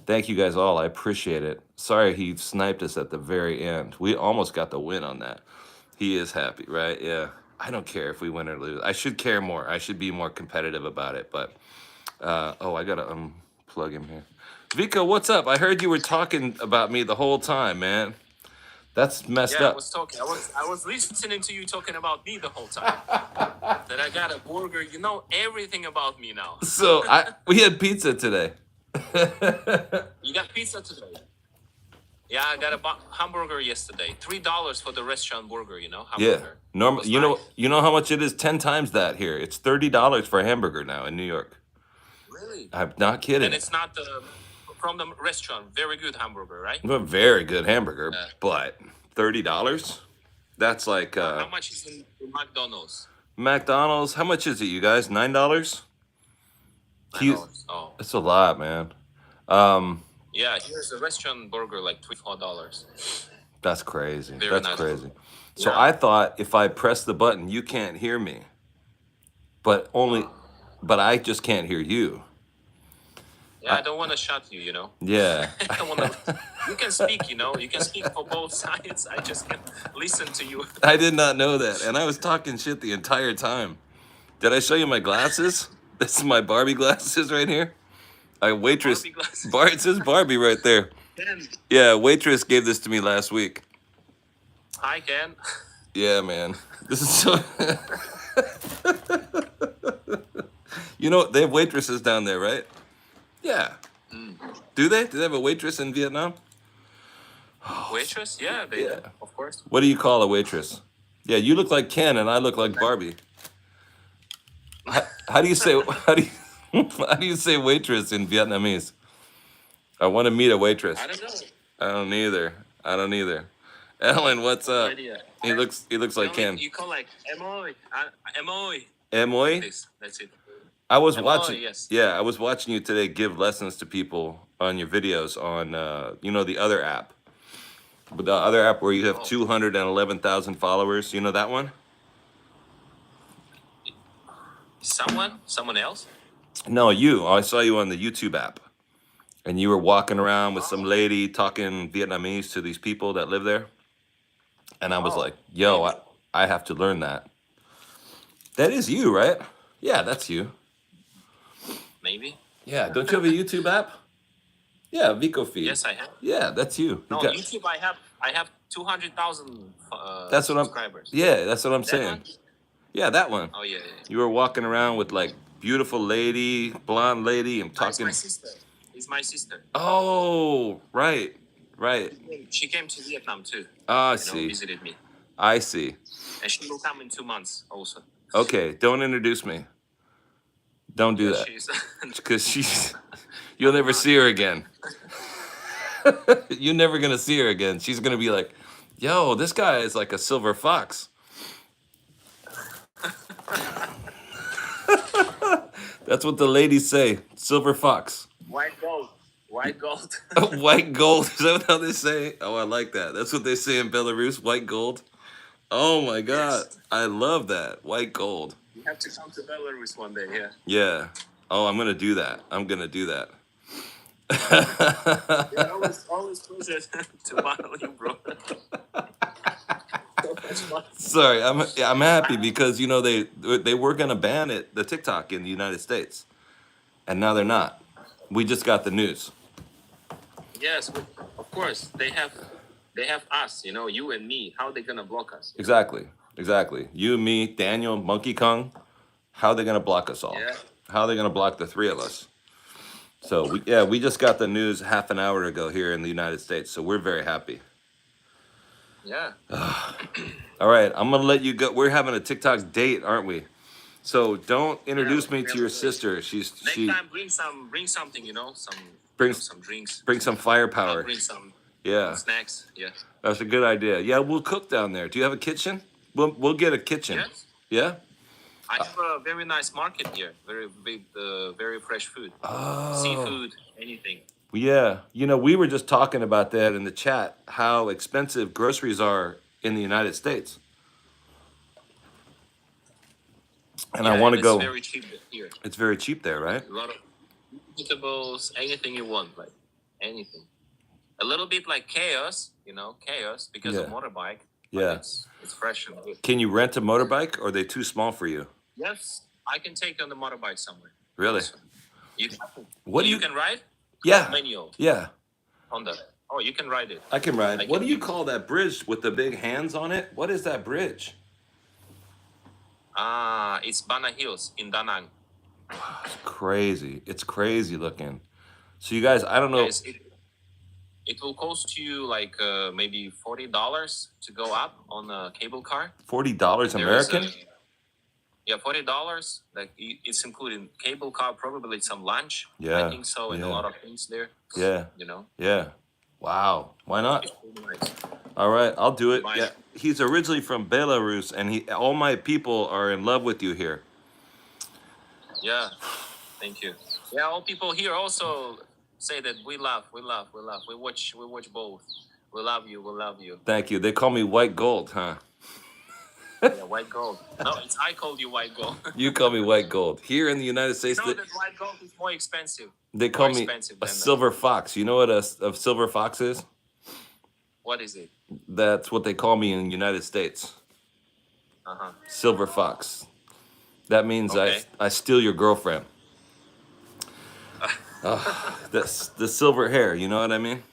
Thank you guys all. I appreciate it. Sorry he sniped us at the very end. We almost got the win on that. He is happy, right? Yeah. I don't care if we win or lose. I should care more. I should be more competitive about it. But, I got to unplug him here. Vico, what's up? I heard you were talking about me the whole time, man. That's messed up. I was talking. I was listening to you talking about me the whole time. That I got a burger. You know everything about me now. So we had pizza today. You got pizza today? Yeah, I got a hamburger yesterday. $3 for the restaurant burger. You know, hamburger. Yeah, normal. You know how much it is? 10 times that here. It's $30 for a hamburger now in New York. Really? I'm not kidding. And it's not from the restaurant. Very good hamburger, right? A very good hamburger, but $30? That's like how much is in McDonald's? McDonald's. How much is it, you guys? $9? $9. Oh, it's a lot, man. yeah, here's a restaurant burger like $3-4. That's crazy. Very That's nice. crazy. So Yeah. I thought if I press the button, you can't hear me, but I just can't hear you. Yeah, I don't want to shut you. You know. Yeah. I don't want to. You can speak. You know, you can speak for both sides. I just can listen to you. I did not know that, and I was talking shit the entire time. Did I show you my glasses? This is my Barbie glasses right here. Waitress. Barbie glasses. It says Barbie right there. Ken. Yeah, waitress gave this to me last week. Hi, Ken. Yeah, man. This is so. You know, they have waitresses down there, right? Yeah. Do they? Do they have a waitress in Vietnam? Waitress? Yeah, they do, of course. What do you call a waitress? Yeah, you look like Ken and I look like Barbie. How do you say how do you say waitress in Vietnamese? I want to meet a waitress. I don't know. I don't either. I don't either. Ellen, what's No up? idea. He looks like Ken. You call like Emoy. Emoy. Emoy? That's it. I was Emoy, watching. yes. Yeah, I was watching you today give lessons to people on your videos on you know, the other app. But the other app where you have 211,000 followers, you know that one? Someone else? No, you. I saw you on the YouTube app. And you were walking around with some lady talking Vietnamese to these people that live there. And I was like, yo, I have to learn that. That is you, right? Yeah, that's you. Maybe. Yeah, don't you have a YouTube app? Yeah, Vico feed. Yes, I have. Yeah, that's you. No, YouTube. I have 200,000 that's what subscribers. Yeah, that's what I'm saying. One? Yeah, that one. Oh yeah. You were walking around with like beautiful lady, blonde lady, and talking. It's my sister. It's my sister. Oh, right. She came to Vietnam too. I see. Visited me. I see. And she will come in 2 months also. Okay, don't introduce me. Don't do that. Because you'll never see her again. You're never going to see her again. She's going to be like, yo, this guy is like a silver fox. That's what the ladies say. Silver fox. White gold. White gold. White gold. Is that how they say? Oh, I like that. That's what they say in Belarus. White gold. Oh my God. Yes. I love that. White gold. You have to come to Belarus one day, yeah. Yeah. Oh, I'm going to do that. Yeah, always pleasure to model you, bro. Sorry, I'm happy because, you know, they were going to ban it, the TikTok in the United States. And now they're not. We just got the news. Yes, of course. They have us, you know, you and me. How are they going to block us? Exactly. You, me, Daniel, Monkey Kong. How are they going to block us all? Yeah. How are they going to block the three of us? So, we just got the news half an hour ago here in the United States. So we're very happy. Yeah. All right, I'm going to let you go. We're having a TikTok date, aren't we? So don't introduce me to your sister. Next time, bring something, you know, some drinks. Bring some firepower. I'll bring some snacks. Yeah. That's a good idea. Yeah, we'll cook down there. Do you have a kitchen? We'll get a kitchen. Yes. Yeah. I have a very nice market here. Very big, very fresh food. Oh. Seafood, anything. Yeah, you know, we were just talking about that in the chat, how expensive groceries are in the United States. And I want to go. It's very cheap here. It's very cheap there, right? A lot of vegetables, anything you want, like anything. A little bit like chaos, you know, because of motorbike. Yeah. It's fresh and good. Can you rent a motorbike, or are they too small for you? Yes, I can take on the motorbike somewhere. Really? You can ride? Yeah. Manual. Yeah. Oh, you can ride it. I can ride. What do you call that bridge with the big hands on it? What is that bridge? It's Bana Hills in Da Nang. It's crazy. It's crazy looking. So you guys, I don't know. Yes, it will cost you like maybe $40 to go up on a cable car. $40 American? Yeah, $40. Like it's including cable car, probably some lunch. Yeah, I think so, and a lot of things there. Yeah, you know. Yeah. Wow. Why not? It's really nice. All right, I'll do it. Yeah, he's originally from Belarus, and all my people are in love with you here. Yeah, thank you. Yeah, all people here also say that we love. We watch both. We love you. Thank you. They call me White Gold, huh? Yeah, White Gold. No, I called you White Gold. You call me White Gold. Here in the United States, you know that White Gold is more expensive. They call me a silver fox. You know what a silver fox is? What is it? That's what they call me in the United States. Silver fox. That means I steal your girlfriend. That's the silver hair. You know what I mean?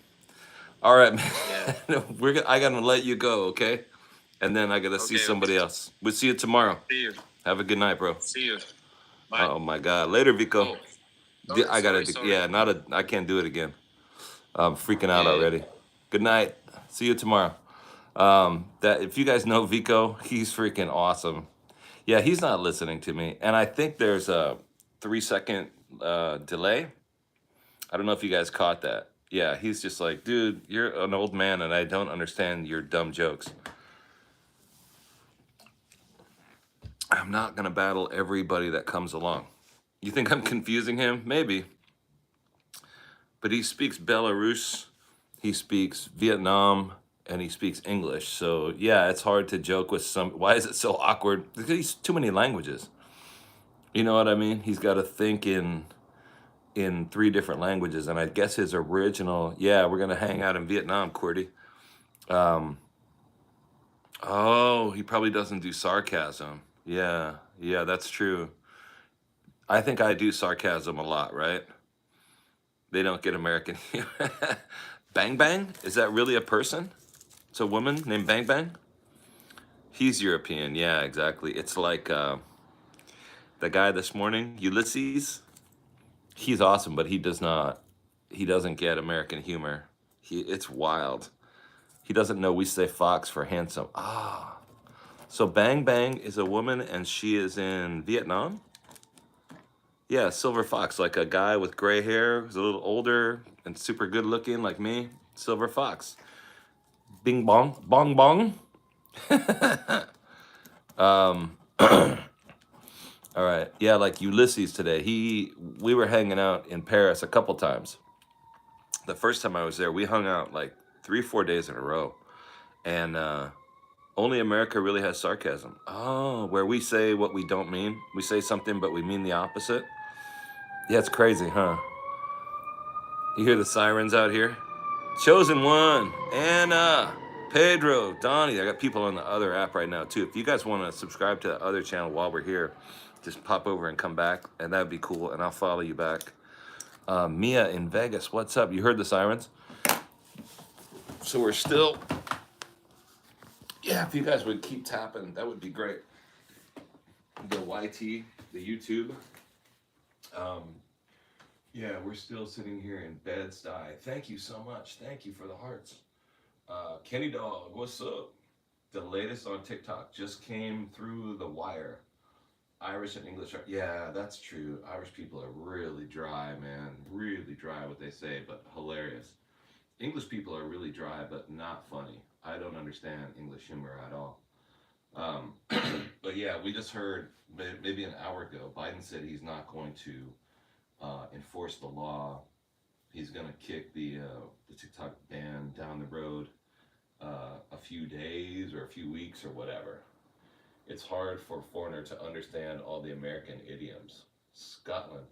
All right, man. Yeah. I gotta let you go, okay? And then I gotta see somebody else. We'll see you tomorrow. See you. Have a good night, bro. See you. Bye. Oh my God. Later, Vico. Oh. I can't do it again. I'm freaking out Yeah. already. Good night. See you tomorrow. That if you guys know Vico, he's freaking awesome. Yeah, he's not listening to me, and I think there's a 3 second delay. I don't know if you guys caught that. Yeah, he's just like, dude, you're an old man, and I don't understand your dumb jokes. I'm not gonna battle everybody that comes along. You think I'm confusing him? Maybe. But he speaks Belarus, he speaks Vietnam, and he speaks English. So yeah, it's hard to joke with some. Why is it so awkward? Because he's too many languages. You know what I mean? He's got to think in 3 different languages, and I guess his original. Yeah, we're gonna hang out in Vietnam, Qwerty. Um, oh, he probably doesn't do sarcasm. Yeah, yeah, that's true. I think I do sarcasm a lot, right? They don't get American humor. Bang Bang? Is that really a person? It's a woman named Bang Bang? He's European. Yeah, exactly. It's like the guy this morning, Ulysses. He's awesome, but he doesn't get American humor. It's wild. He doesn't know we say fox for handsome. Ah. So Bang Bang is a woman and she is in Vietnam? Yeah, silver fox, like a guy with gray hair who's a little older and super good looking like me. Silver fox. Bing bong, bong bong. um, all right. Yeah, like Ulysses today. We were hanging out in Paris a couple times. The first time I was there, we hung out like 3, 4 days in a row, and only America really has sarcasm. Oh, where we say what we don't mean. We say something, but we mean the opposite. Yeah, it's crazy, huh? You hear the sirens out here? Chosen One, Anna, Pedro, Donnie. I got people on the other app right now too. If you guys want to subscribe to the other channel while we're here, just pop over and come back, and that'd be cool. And I'll follow you back. Mia in Vegas, what's up? You heard the sirens? So we're still. Yeah, if you guys would keep tapping, that would be great. The YT, the YouTube. Yeah, we're still sitting here in Bed-Stuy. Thank you so much. Thank you for the hearts. Kenny Dog, what's up? The latest on TikTok just came through the wire. Irish and English are, yeah, that's true. Irish people are really dry, man. Really dry what they say, but hilarious. English people are really dry, but not funny. I don't understand English humor at all. But yeah, we just heard maybe an hour ago, Biden said he's not going to enforce the law. He's going to kick the TikTok ban down the road a few days or a few weeks or whatever. It's hard for a foreigner to understand all the American idioms. Scotland.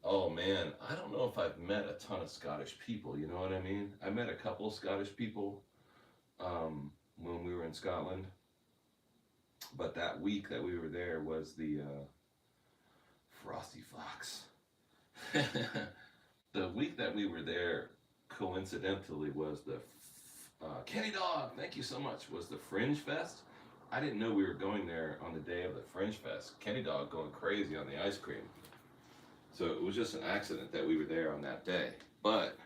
Oh man, I don't know if I've met a ton of Scottish people, you know what I mean? I met a couple of Scottish people when we were in Scotland. But that week that we were there was the Frosty Fox. The week that we were there, coincidentally, was the Kenny Dog. Thank you so much. Was the Fringe Fest? I didn't know we were going there on the day of the Fringe Fest. Kenny Dog going crazy on the ice cream. So it was just an accident that we were there on that day. But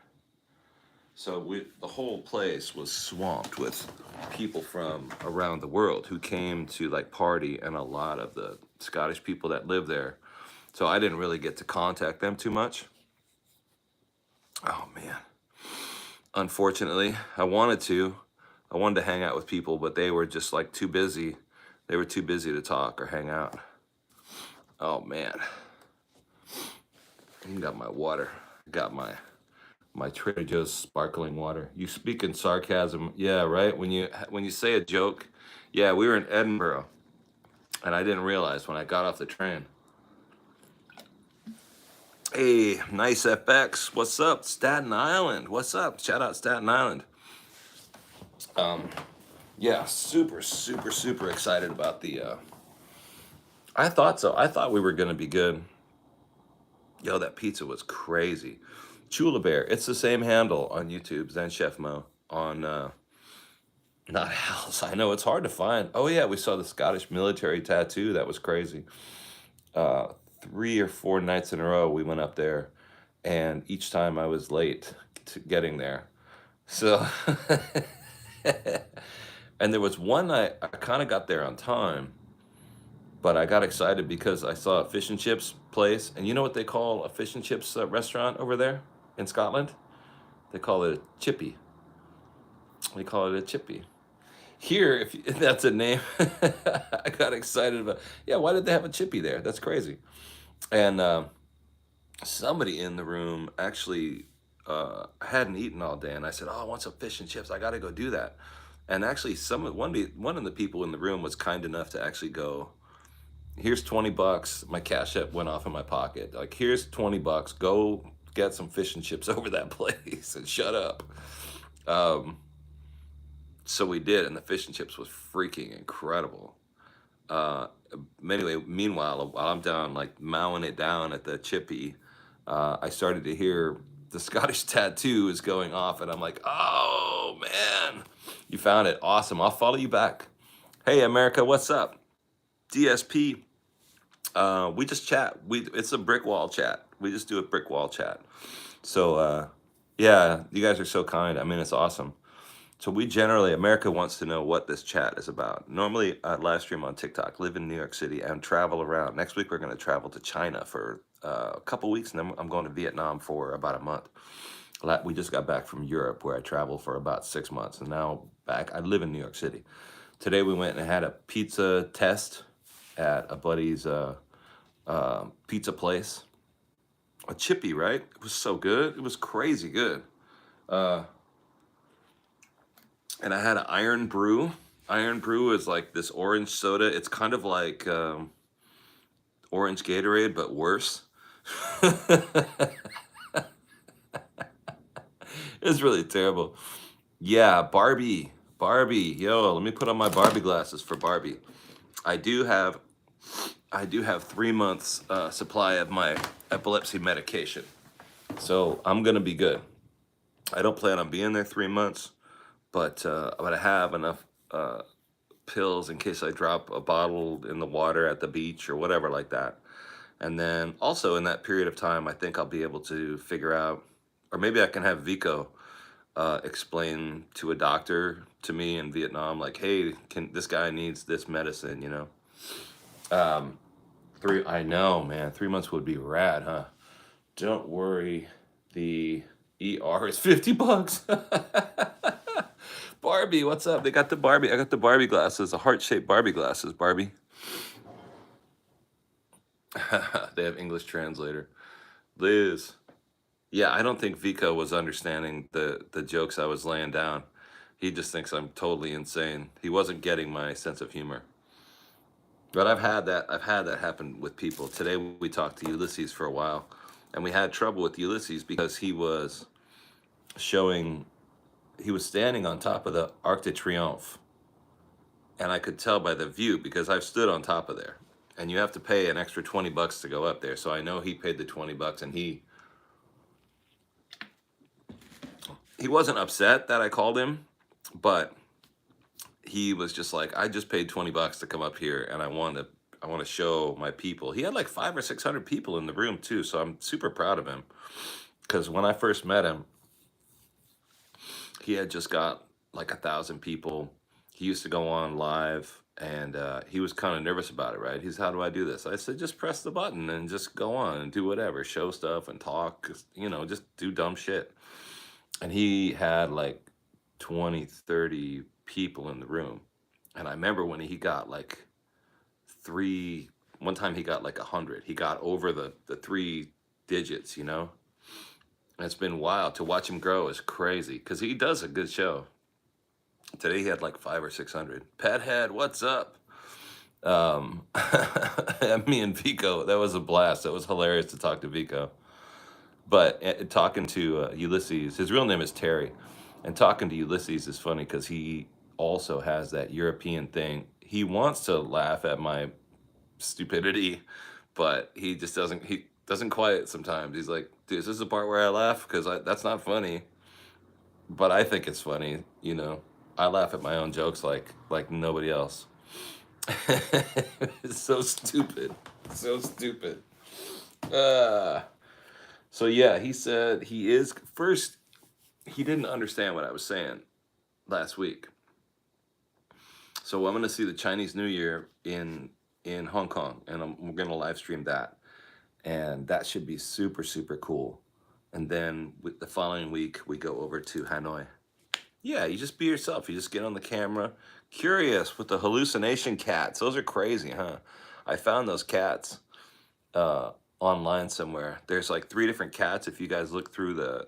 so the whole place was swamped with people from around the world who came to like party, and a lot of the Scottish people that live there. So I didn't really get to contact them too much. Oh man. Unfortunately, I wanted to. I wanted to hang out with people, but they were just like too busy. They were too busy to talk or hang out. Oh man. I got my water. Got my Trader Joe's sparkling water. You speak in sarcasm. Yeah, right? When you say a joke. Yeah, we were in Edinburgh, and I didn't realize when I got off the train. Hey, nice FX. What's up? Staten Island. What's up? Shout out Staten Island. Yeah, super, super, super excited about the I thought so. I thought we were gonna be good. Yo, that pizza was crazy. Chula Bear. It's the same handle on YouTube, Zen Chef Mo. On not House. I know it's hard to find. Oh yeah, we saw the Scottish military tattoo. That was crazy. 3 or 4 nights in a row we went up there, and each time I was late getting there. So, and there was one night I kind of got there on time, but I got excited because I saw a fish and chips place. And you know what they call a fish and chips restaurant over there in Scotland? They call it a chippy. They call it a chippy. Here, if that's a name, I got excited about. Yeah, why did they have a chippy there? That's crazy. And somebody in the room actually hadn't eaten all day, and I said, "Oh, I want some fish and chips. I got to go do that." And actually, one of the people in the room was kind enough to actually go, "Here's $20." My cash app went off in my pocket. Like, here's $20. Go get some fish and chips over that place and shut up. So we did, and the fish and chips was freaking incredible. Uh, anyway, meanwhile, while I'm down like mowing it down at the chippy, I started to hear the Scottish tattoo is going off, and I'm like, oh man, you found it, awesome. I'll follow you back. Hey, America, what's up? DSP. We just chat. It's a brick wall chat. We just do a brick wall chat. So yeah, you guys are so kind. I mean, it's awesome. So we generally, America wants to know what this chat is about. Normally, I live stream on TikTok, live in New York City, and travel around. Next week, we're going to travel to China for a couple weeks, and then I'm going to Vietnam for about a month. We just got back from Europe, where I traveled for about 6 months, and now back. I live in New York City. Today, we went and had a pizza test at a buddy's pizza place. A chippy, right? It was so good. It was crazy good. And I had an Iron Brew. Iron Brew is like this orange soda. It's kind of like orange Gatorade, but worse. It's really terrible. Yeah, Barbie. Barbie. Yo, let me put on my Barbie glasses for Barbie. I do have 3 months supply of my epilepsy medication. So I'm gonna be good. I don't plan on being there 3 months, but I have enough pills in case I drop a bottle in the water at the beach or whatever like that. And then also in that period of time, I think I'll be able to figure out, or maybe I can have Vico explain to a doctor to me in Vietnam, like, hey, this guy needs this medicine, you know? I know, man, 3 months would be rad, huh? Don't worry, the ER is $50. Barbie, what's up? They got the Barbie. I got the Barbie glasses, the heart-shaped Barbie glasses, Barbie. They have English translator. Liz. Yeah, I don't think Vico was understanding the jokes I was laying down. He just thinks I'm totally insane. He wasn't getting my sense of humor. But I've had that happen with people. Today we talked to Ulysses for a while, and we had trouble with Ulysses because he was standing on top of the Arc de Triomphe, and I could tell by the view because I've stood on top of there, and you have to pay an extra $20 to go up there. So I know he paid the $20, and he wasn't upset that I called him, but he was just like, I just paid $20 to come up here, and I want to show my people. He had like 500 or 600 people in the room too, so I'm super proud of him. Because when I first met him, he had just got like 1,000 people. He used to go on live, and he was kind of nervous about it, right? He's, how do I do this? I said, just press the button and just go on and do whatever, show stuff and talk, just do dumb shit. And he had like 20, 30 people in the room. And I remember when he got like one time he got like 100. He got over the 3 digits, And it's been wild to watch him grow is crazy because he does a good show. Today he had like 500 or 600. Pethead, what's up? Me and Vico, that was a blast. That was hilarious to talk to Vico. But talking to Ulysses, his real name is Terry, and talking to Ulysses is funny because he also has that European thing. He wants to laugh at my stupidity, but he just doesn't. He doesn't quiet sometimes. He's like, "Dude, is this the part where I laugh? Because that's not funny." But I think it's funny. I laugh at my own jokes like nobody else. It's so stupid. So stupid. So yeah, he said he is first. he didn't understand what I was saying last week. So I'm going to see the Chinese New Year in Hong Kong, and we're going to live stream that, and that should be super super cool. And then with the following week, we go over to Hanoi. Yeah, you just be yourself. You just get on the camera. Curious with the hallucination cats. Those are crazy, huh? I found those cats online somewhere. There's like 3 different cats. If you guys look through the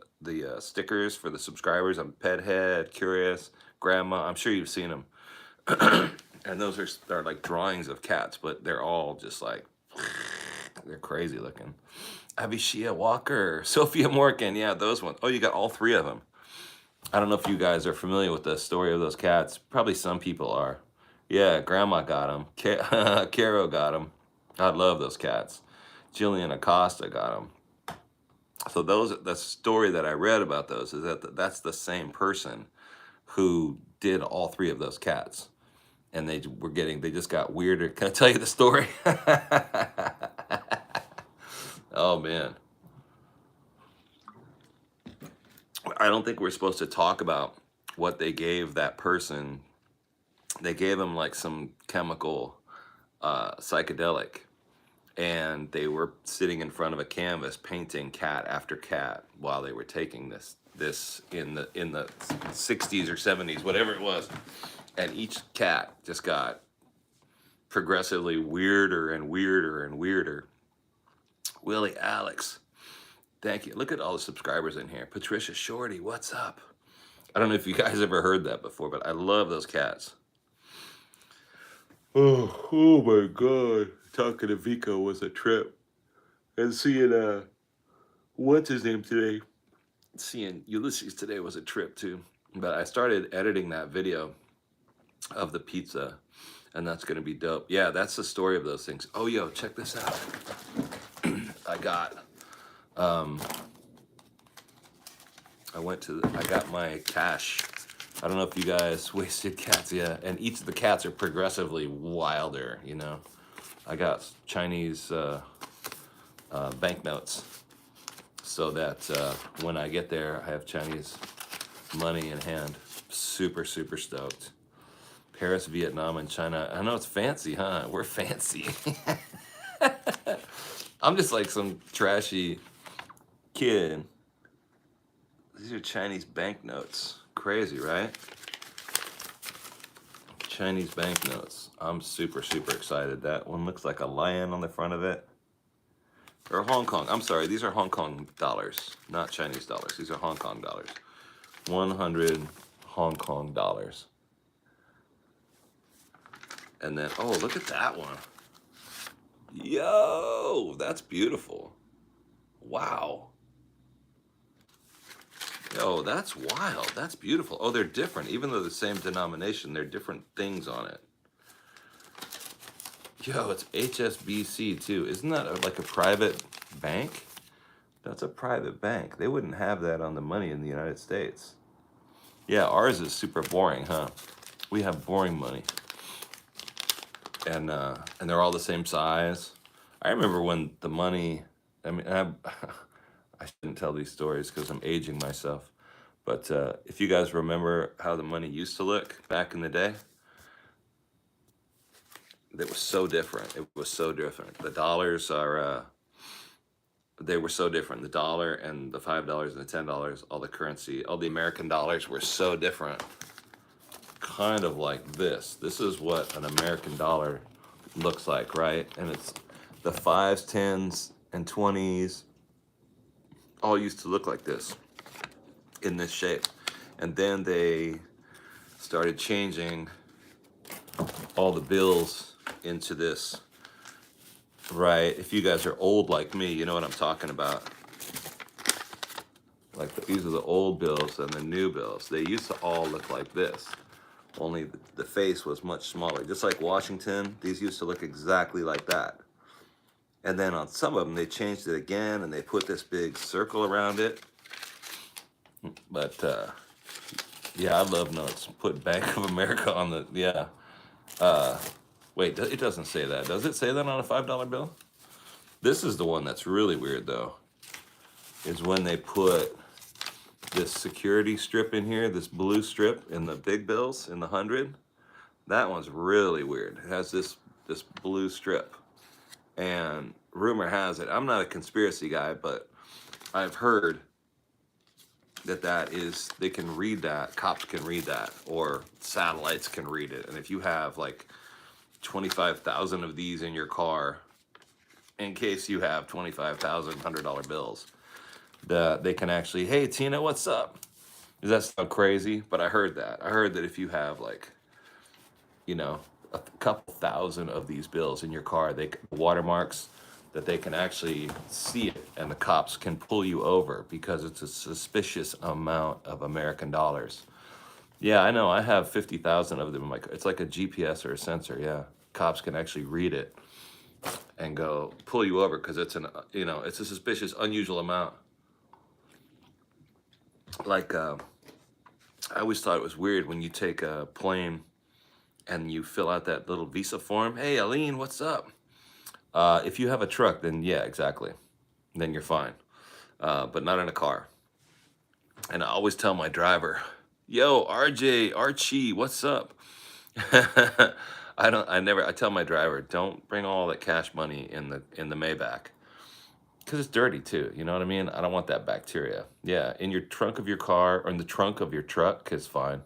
stickers for the subscribers, I'm Pedhead, Curious, Grandma. I'm sure you've seen them. And those are like drawings of cats, but they're all just like they're crazy looking. Avishia Walker, Sophia Morgan, yeah, those ones. Oh, you got all 3 of them. I don't know if you guys are familiar with the story of those cats. Probably some people are. Yeah, Grandma got them. Caro got them. I love those cats. Jillian Acosta got them. So the story that I read about those is that that's the same person who did all 3 of those cats. And they just got weirder. Can I tell you the story? Oh man. I don't think we're supposed to talk about what they gave that person. They gave him like some chemical psychedelic, and they were sitting in front of a canvas painting cat after cat while they were taking this in the 60s or 70s, whatever it was. And each cat just got progressively weirder and weirder and weirder. Willie Alex, thank you. Look at all the subscribers in here. Patricia Shorty, what's up? I don't know if you guys ever heard that before, but I love those cats. Oh my God. Talking to Vico was a trip. And seeing, what's his name today? Seeing Ulysses today was a trip too. But I started editing that video of the pizza, and that's going to be dope. Yeah, that's the story of those things. Oh, yo, check this out. I got my cash. I don't know if you guys wasted cats yet, and each of the cats are progressively wilder, you know. I got Chinese banknotes so that when I get there, I have Chinese money in hand. Super, super stoked. Paris, Vietnam, and China. I know it's fancy, huh? We're fancy. I'm just like some trashy kid. These are Chinese banknotes. Crazy, right? Chinese banknotes. I'm super, super excited. That one looks like a lion on the front of it. Or Hong Kong. I'm sorry, these are Hong Kong dollars, not Chinese dollars. These are Hong Kong dollars. 100 Hong Kong dollars. And then, oh, look at that one. Yo, that's beautiful. Wow. Yo, that's wild. That's beautiful. Oh, they're different. Even though the same denomination, they're different things on it. Yo, it's HSBC too. Isn't that like a private bank? That's a private bank. They wouldn't have that on the money in the United States. Yeah, ours is super boring, huh? We have boring money. And they're all the same size. I remember when the money, I mean, I shouldn't tell these stories because I'm aging myself. But if you guys remember how the money used to look back in the day, it was so different. It was so different. The dollars are, they were so different. The dollar and the $5 and the $10, all the currency, all the American dollars were so different. Kind of like this. This is what an American dollar looks like, right? And it's the 5s, 10s, and 20s all used to look like this, in this shape. And then they started changing all the bills into this, right? If you guys are old like me, you know what I'm talking about. Like these are the old bills and the new bills. They used to all look like this. Only the face was much smaller. Just like Washington, these used to look exactly like that. And then on some of them, they changed it again, and they put this big circle around it. But, yeah, I love notes. Put Bank of America on the, yeah. Wait, it doesn't say that. Does it say that on a $5 bill? This is the one that's really weird, though, is when they put this security strip in here, this blue strip in the big bills in the 100. That one's really weird. It has this blue strip, and rumor has it, I'm not a conspiracy guy, but I've heard that is, they can read that, cops can read that, or satellites can read it. And if you have like 25,000 of these in your car, in case you have 25,000 $100 bills, they can actually, hey Tina, what's up? Does that sound crazy? But I heard that. I heard that if you have like, you know, a couple thousand of these bills in your car, watermarks, that they can actually see it, and the cops can pull you over because it's a suspicious amount of American dollars. Yeah, I know. I have 50,000 of them in my car. It's like a GPS or a sensor. Yeah, cops can actually read it and go pull you over because it's it's a suspicious, unusual amount. Like I always thought it was weird when you take a plane and you fill out that little visa form. Hey, Aline, what's up? If you have a truck, then yeah, exactly. Then you're fine. But not in a car. And I always tell my driver, yo, Archie, what's up? I tell my driver, don't bring all that cash money in the Maybach. Because it's dirty too, you know what I mean? I don't want that bacteria. Yeah, in your trunk of your car, or in the trunk of your truck is fine.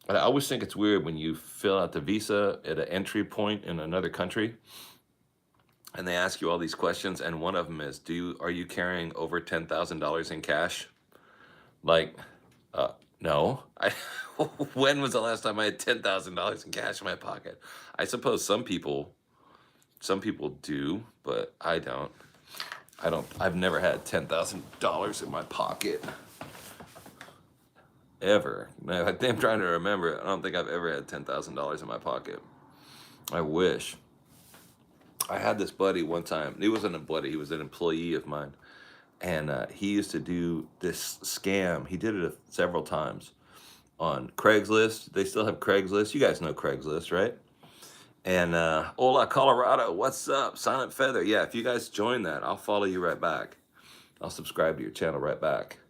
But I always think it's weird when you fill out the visa at an entry point in another country, and they ask you all these questions, and one of them is, are you carrying over $10,000 in cash? Like, no. When was the last time I had $10,000 in cash in my pocket? I suppose some people do, but I don't. I've never had $10,000 in my pocket. Ever. I'm trying to remember. I don't think I've ever had $10,000 in my pocket. I wish. I had this buddy one time. He wasn't a buddy. He was an employee of mine. And he used to do this scam. He did it several times on Craigslist. They still have Craigslist. You guys know Craigslist, right? And hola, Colorado. What's up? Silent Feather. Yeah, if you guys join that, I'll follow you right back. I'll subscribe to your channel right back.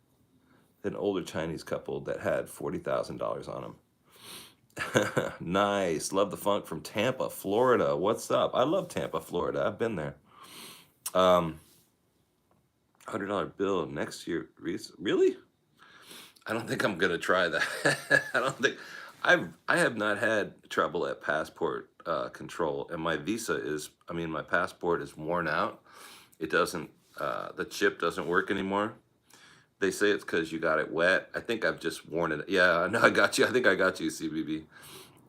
An older Chinese couple that had $40,000 on them. Nice. Love the funk from Tampa, Florida. What's up? I love Tampa, Florida. I've been there. $100 bill next year. Really? I don't think I'm gonna try that. I don't think I have not had trouble at passport control, and my my passport is worn out. It doesn't. The chip doesn't work anymore. They say it's because you got it wet. I think I've just worn it. Yeah, no, I got you. I think I got you, CBB.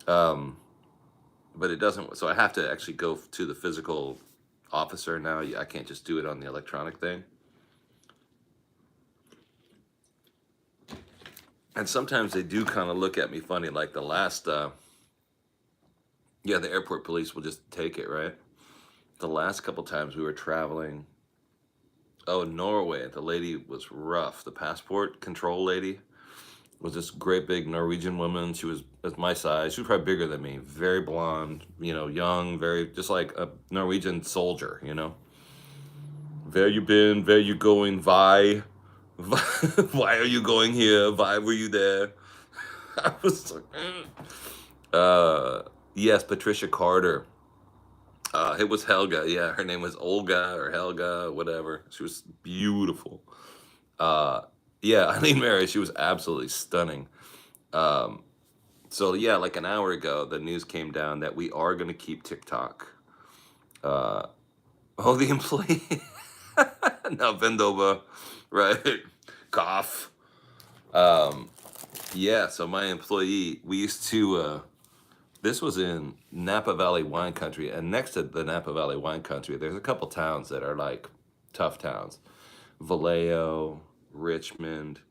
But it doesn't. So I have to actually go to the physical officer now. I can't just do it on the electronic thing. And sometimes they do kind of look at me funny. Like the last, the airport police will just take it, right? The last couple times we were traveling. Oh, Norway. The lady was rough. The passport control lady was this great big Norwegian woman. She was my size. She was probably bigger than me. Very blonde, young, very, just like a Norwegian soldier, Where you been? Where you going? Why? Why are you going here? Why were you there? I was like, yes, Patricia Carter. It was Helga. Yeah, her name was Olga or Helga, whatever. She was beautiful. Yeah, Eileen Mary, she was absolutely stunning. So yeah, like an hour ago, the news came down that we are going to keep TikTok. The employee. Now bend over, right? Cough. Yeah, so my employee, we used to, this was in Napa Valley wine country, and next to the Napa Valley wine country, there's a couple towns that are like tough towns. Vallejo, Richmond,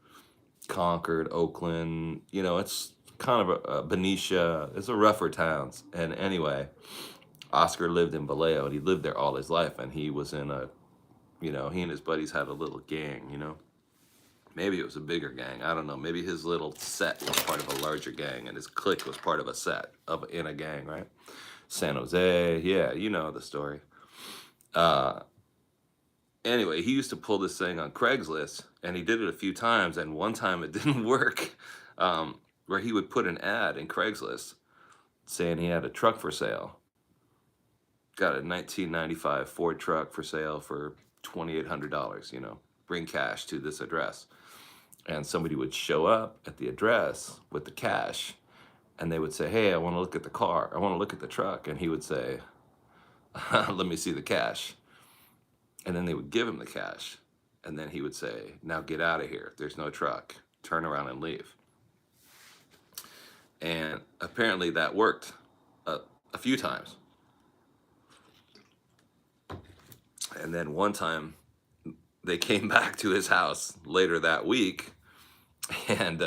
Concord, Oakland, it's kind of a Benicia. It's a rougher towns. And anyway, Oscar lived in Vallejo, and he lived there all his life, and he was in he and his buddies had a little gang, Maybe it was a bigger gang. I don't know. Maybe his little set was part of a larger gang, and his clique was part of a set in a gang, right? San Jose, yeah, you know the story. Anyway, he used to pull this thing on Craigslist, and he did it a few times. And one time it didn't work, where he would put an ad in Craigslist saying he had a truck for sale. Got a 1995 Ford truck for sale for $2,800. Bring cash to this address. And somebody would show up at the address with the cash, and they would say, "Hey, I want to look at the car. I want to look at the truck." And he would say, "Let me see the cash." And then they would give him the cash. And then he would say, "Now get out of here. There's no truck. Turn around and leave." And apparently that worked a few times. And then one time they came back to his house later that week, and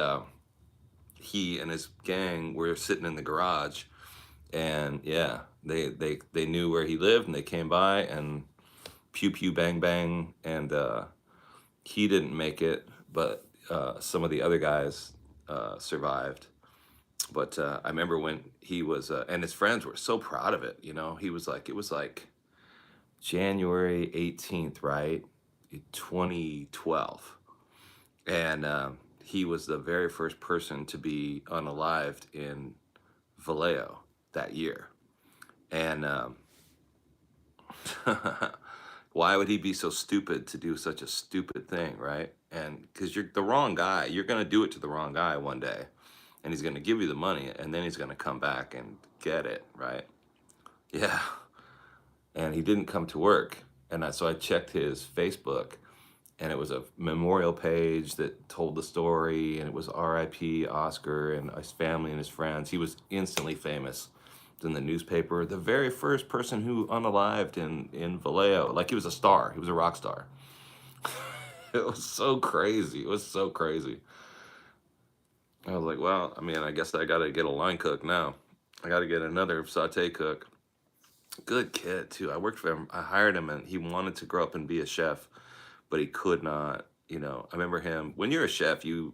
he and his gang were sitting in the garage. And yeah, they knew where he lived, and they came by, and pew pew bang bang, and he didn't make it, but some of the other guys survived. But I remember when he was, and his friends were so proud of it. He was like, it was like January 18th, right? 2012. And he was the very first person to be unalived in Vallejo that year. And why would he be so stupid to do such a stupid thing, right? And because you're the wrong guy, you're going to do it to the wrong guy one day, and he's going to give you the money, and then he's going to come back and get it, right? Yeah. And he didn't come to work. And so I checked his Facebook, and it was a memorial page that told the story, and it was R.I.P. Oscar and his family and his friends. He was instantly famous in the newspaper. The very first person who unalived in Vallejo. Like, he was a star. He was a rock star. It was so crazy. It was so crazy. I was like, well, I mean, I guess I got to get a line cook now. I got to get another saute cook. Good kid, too. I worked for him. I hired him, and he wanted to grow up and be a chef, but he could not. I remember him. When you're a chef, you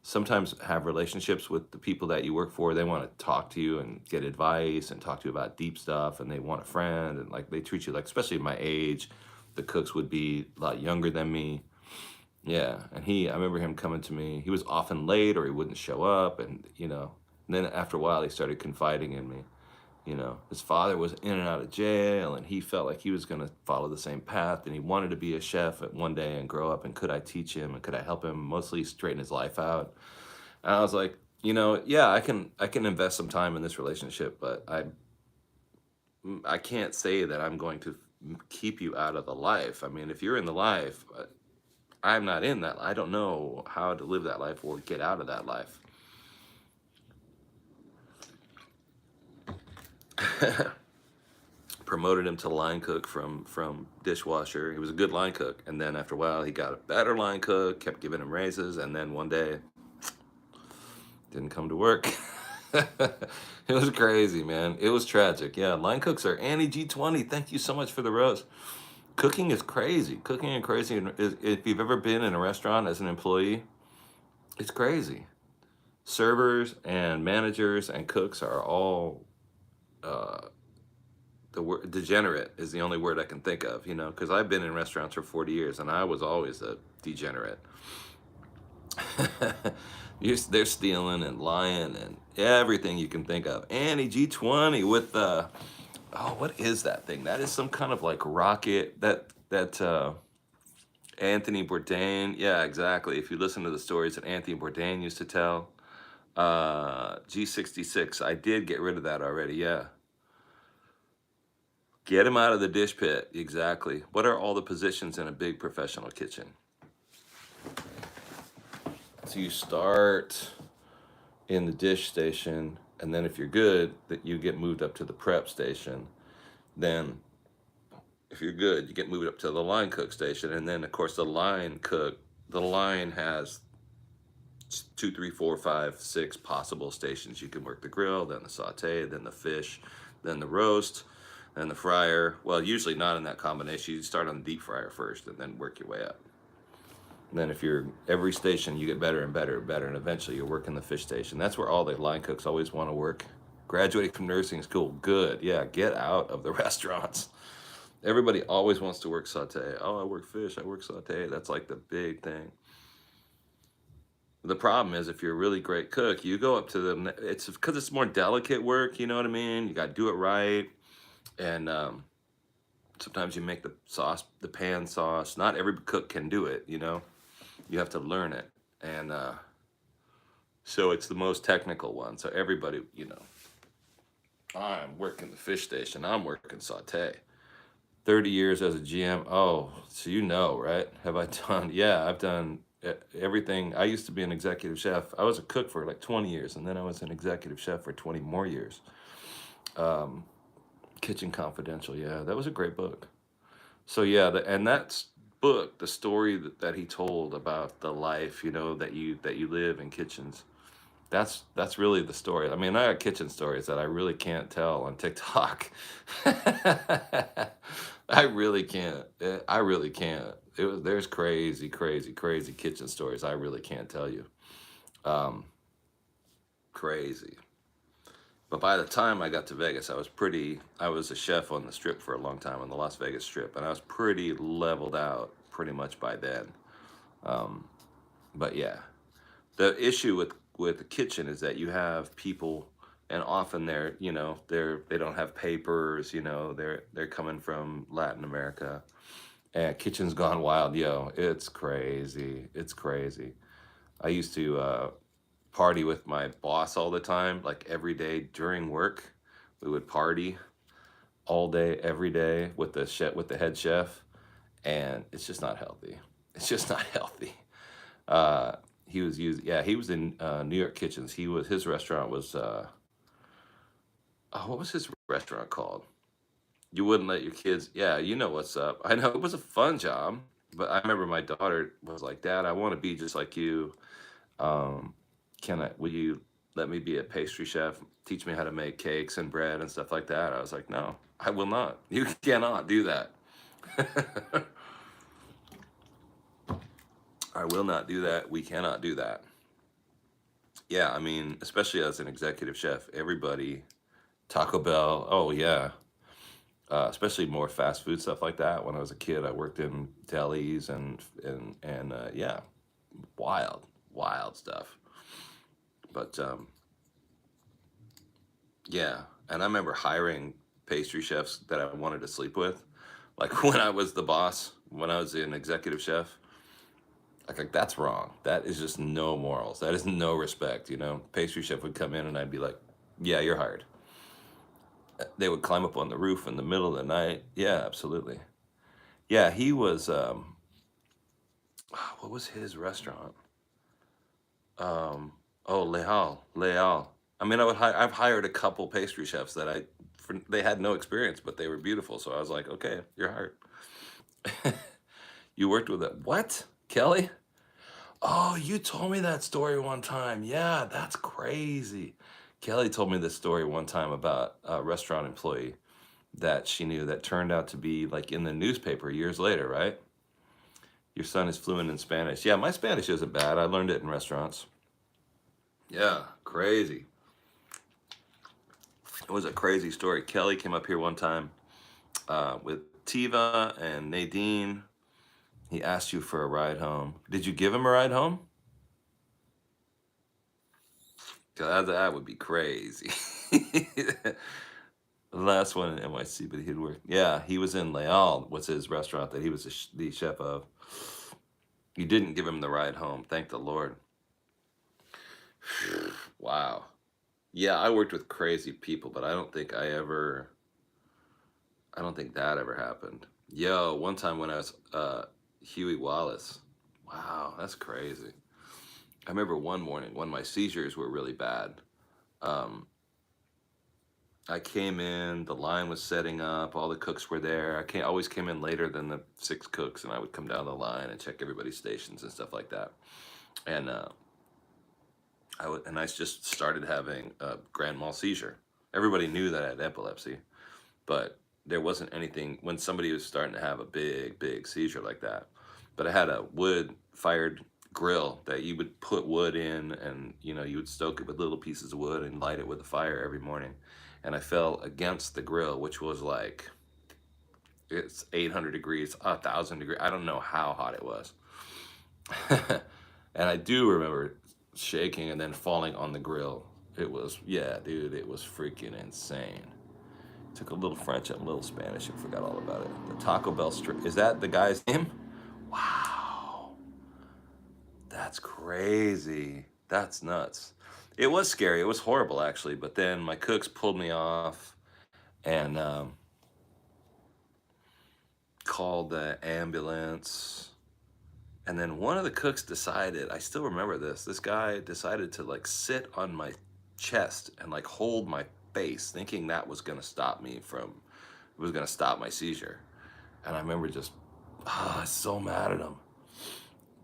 sometimes have relationships with the people that you work for. They want to talk to you and get advice and talk to you about deep stuff, and they want a friend, and like they treat you like, especially my age, the cooks would be a lot younger than me. Yeah, and I remember him coming to me. He was often late, or he wouldn't show up, and then after a while he started confiding in me. His father was in and out of jail, and he felt like he was going to follow the same path, and he wanted to be a chef at one day and grow up, and could I teach him, and could I help him mostly straighten his life out? And I was like, yeah, I can invest some time in this relationship, but I can't say that I'm going to keep you out of the life. I mean, if you're in the life, I'm not in that. I don't know how to live that life or get out of that life. Promoted him to line cook from dishwasher. He was a good line cook, and then after a while he got a better line cook, kept giving him raises, and then one day didn't come to work. It was crazy, man. It was tragic. Yeah, line cooks are Annie G20. Thank you so much for the rose. Cooking is crazy. Cooking and crazy. If you've ever been in a restaurant as an employee, it's crazy. Servers and managers and cooks are all the word degenerate is the only word I can think of, because I've been in restaurants for 40 years, and I was always a degenerate. They're stealing and lying and everything you can think of. Annie G20 with what is that thing? That is some kind of like rocket that Anthony Bourdain. Yeah, exactly. If you listen to the stories that Anthony Bourdain used to tell, G66. I did get rid of that already. Yeah. Get him out of the dish pit. Exactly. What are all the positions in a big professional kitchen? So you start in the dish station, and then if you're good, that you get moved up to the prep station. Then if you're good, you get moved up to the line cook station, and then of course the line has 2, 3, 4, 5, 6 possible stations. You can work the grill, then the saute, then the fish, then the roast, then the fryer. Well, usually not in that combination. You start on the deep fryer first and then work your way up. And then if you're every station, you get better and better and better, and eventually you're working the fish station. That's where all the line cooks always want to work. Graduating from nursing school, good. Yeah, get out of the restaurants. Everybody always wants to work saute. Oh, I work fish, I work saute. That's like the big thing. The problem is if you're a really great cook, you go up to them. It's because it's more delicate work. You know what I mean? You got to do it right, and sometimes you make the sauce, the pan sauce. Not every cook can do it. You know, you have to learn it, and so it's the most technical one. So everybody, you know, I'm working the fish station. I'm working saute. 30 years as a GM. Oh, so you know, right? Have I done? Yeah, I've done everything. I used to be an executive chef. I was a cook for like 20 years, and then I was an executive chef for 20 more years. Um, Kitchen Confidential. Yeah, that was a great book. So yeah, and that's book, the story that he told about the life, you know, that you live in kitchens. That's really the story. I mean, I got kitchen stories that I really can't tell on TikTok. I really can't. I really can't. There's crazy, crazy, crazy kitchen stories I really can't tell you. Um, Crazy. But by the time I got to Vegas, I was a chef on the strip for a long time, on the Las Vegas strip, and I was pretty leveled out pretty much by then. Um, but yeah, the issue with the kitchen is that you have people, and often they don't have papers. You know, they're coming from Latin America, and kitchen's gone wild. Yo, it's crazy. It's crazy. I used to party with my boss all the time, like every day during work. We would party all day, every day with the chef, with the head chef, and it's just not healthy. It's just not healthy. Uh, he was in New York kitchens. His restaurant was oh, what was his restaurant called? You wouldn't let your kids. Yeah, you know what's up. I know it was a fun job, but I remember my daughter was like, "Dad, I want to be just like you. Um, will you let me be a pastry chef? Teach me how to make cakes and bread and stuff like that." I was like, "No, I will not. You cannot do that. I will not do that. We cannot do that." Yeah, I mean, especially as an executive chef, everybody, Taco Bell, oh yeah, especially more fast food stuff like that. When I was a kid, I worked in delis and yeah, wild, wild stuff. But yeah, and I remember hiring pastry chefs that I wanted to sleep with, like when I was the boss, when I was an executive chef. Like that's wrong. That is just no morals. That is no respect. You know, pastry chef would come in and I'd be like, "Yeah, you're hired." They would climb up on the roof in the middle of the night. Yeah, absolutely. Yeah, he was. What was his restaurant? Oh, Leal. I mean, I've hired a couple pastry chefs that they had no experience, but they were beautiful. So I was like, okay, you're hired. You worked with it. What, Kelly? Oh, you told me that story one time. Yeah, that's crazy. Kelly told me this story one time about a restaurant employee that she knew that turned out to be like in the newspaper years later, right? Your son is fluent in Spanish. Yeah, my Spanish isn't bad. I learned it in restaurants. Yeah, crazy. It was a crazy story. Kelly came up here one time with Tiva and Nadine. He asked you for a ride home. Did you give him a ride home? 'Cause that would be crazy. The last one in NYC, but he'd work. Yeah, he was in Leal. What's his restaurant that he was the chef of? You didn't give him the ride home. Thank the Lord. Wow. Yeah, I worked with crazy people, but I don't think that ever happened. Yo, one time when I was Huey Wallace. Wow, that's crazy. I remember one morning when my seizures were really bad. Um, I came in, the line was setting up, all the cooks were there. Always came in later than the six cooks, and I would come down the line and check everybody's stations and stuff like that. And I just started having a grand mal seizure. Everybody knew that I had epilepsy, but there wasn't anything when somebody was starting to have a big, big seizure like that. But I had a wood fired grill that you would put wood in, and you would stoke it with little pieces of wood and light it with a fire every morning. And I fell against the grill, which was like it's 800 degrees, 1,000 degrees. I don't know how hot it was. And I do remember shaking and then falling on the grill. It was, yeah, dude, it was freaking insane. Took a little French and a little Spanish and forgot all about it. The Taco Bell street. Is that the guy's name? Wow. That's crazy. That's nuts. It was scary. It was horrible, actually. But then my cooks pulled me off and called the ambulance. And then one of the cooks decided, I still remember this guy decided to like sit on my chest and like hold my face, thinking that was going to stop me from, it was going to stop my seizure. And I remember just, I was so mad at him.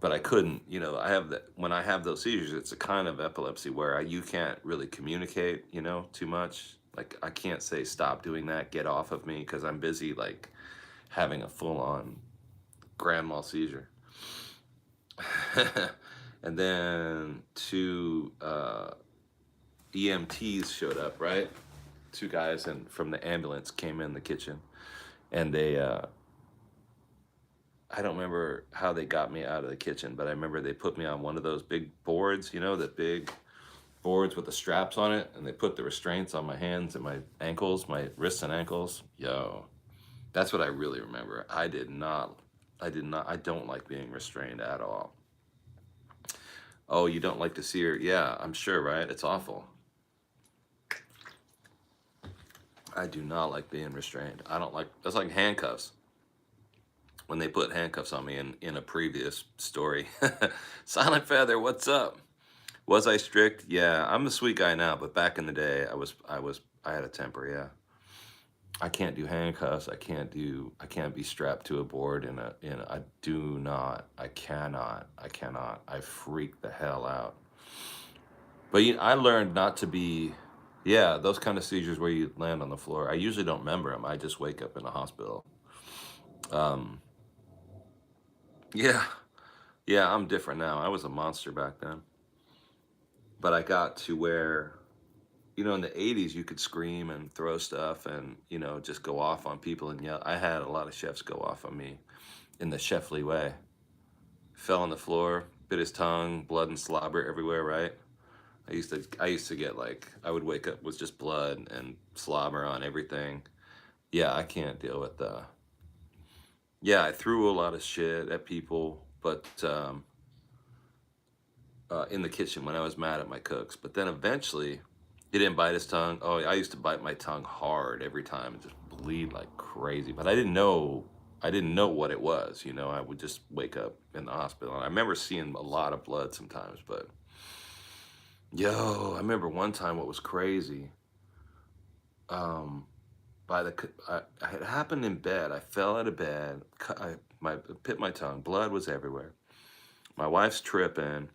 But I couldn't, I have that, when I have those seizures, it's a kind of epilepsy where you can't really communicate, too much. Like I can't say, stop doing that, get off of me, because I'm busy like having a full on grand mal seizure. And then two EMTs showed up, right? Two guys from the ambulance came in the kitchen, and they, I don't remember how they got me out of the kitchen, but I remember they put me on one of those big boards, the big boards with the straps on it, and they put the restraints on my hands and my ankles, my wrists and ankles. Yo, that's what I really remember. I don't like being restrained at all. Oh, you don't like to see her? Yeah, I'm sure, right? It's awful. I do not like being restrained. I don't like, that's like handcuffs. When they put handcuffs on me in a previous story. Silent Feather, what's up? Was I strict? Yeah, I'm a sweet guy now, but back in the day, I had a temper, yeah. I can't do handcuffs. I can't be strapped to a board I cannot. I freak the hell out. But I learned not to be, yeah, those kind of seizures where you land on the floor. I usually don't remember them. I just wake up in the hospital. Um, yeah, yeah, I'm different now. I was a monster back then. But I got to where, in the 80s, you could scream and throw stuff and, just go off on people and yell. I had a lot of chefs go off on me in the chefly way. Fell on the floor, bit his tongue, blood and slobber everywhere, right? I used to get like, I would wake up with just blood and slobber on everything. Yeah, I can't deal with yeah, I threw a lot of shit at people, but in the kitchen when I was mad at my cooks. But then eventually, he didn't bite his tongue. Oh, I used to bite my tongue hard every time and just bleed like crazy. But I didn't know what it was. I would just wake up in the hospital. And I remember seeing a lot of blood sometimes. But yo, I remember one time what was crazy. It happened in bed. I fell out of bed. Bit my tongue. Blood was everywhere. My wife's tripping.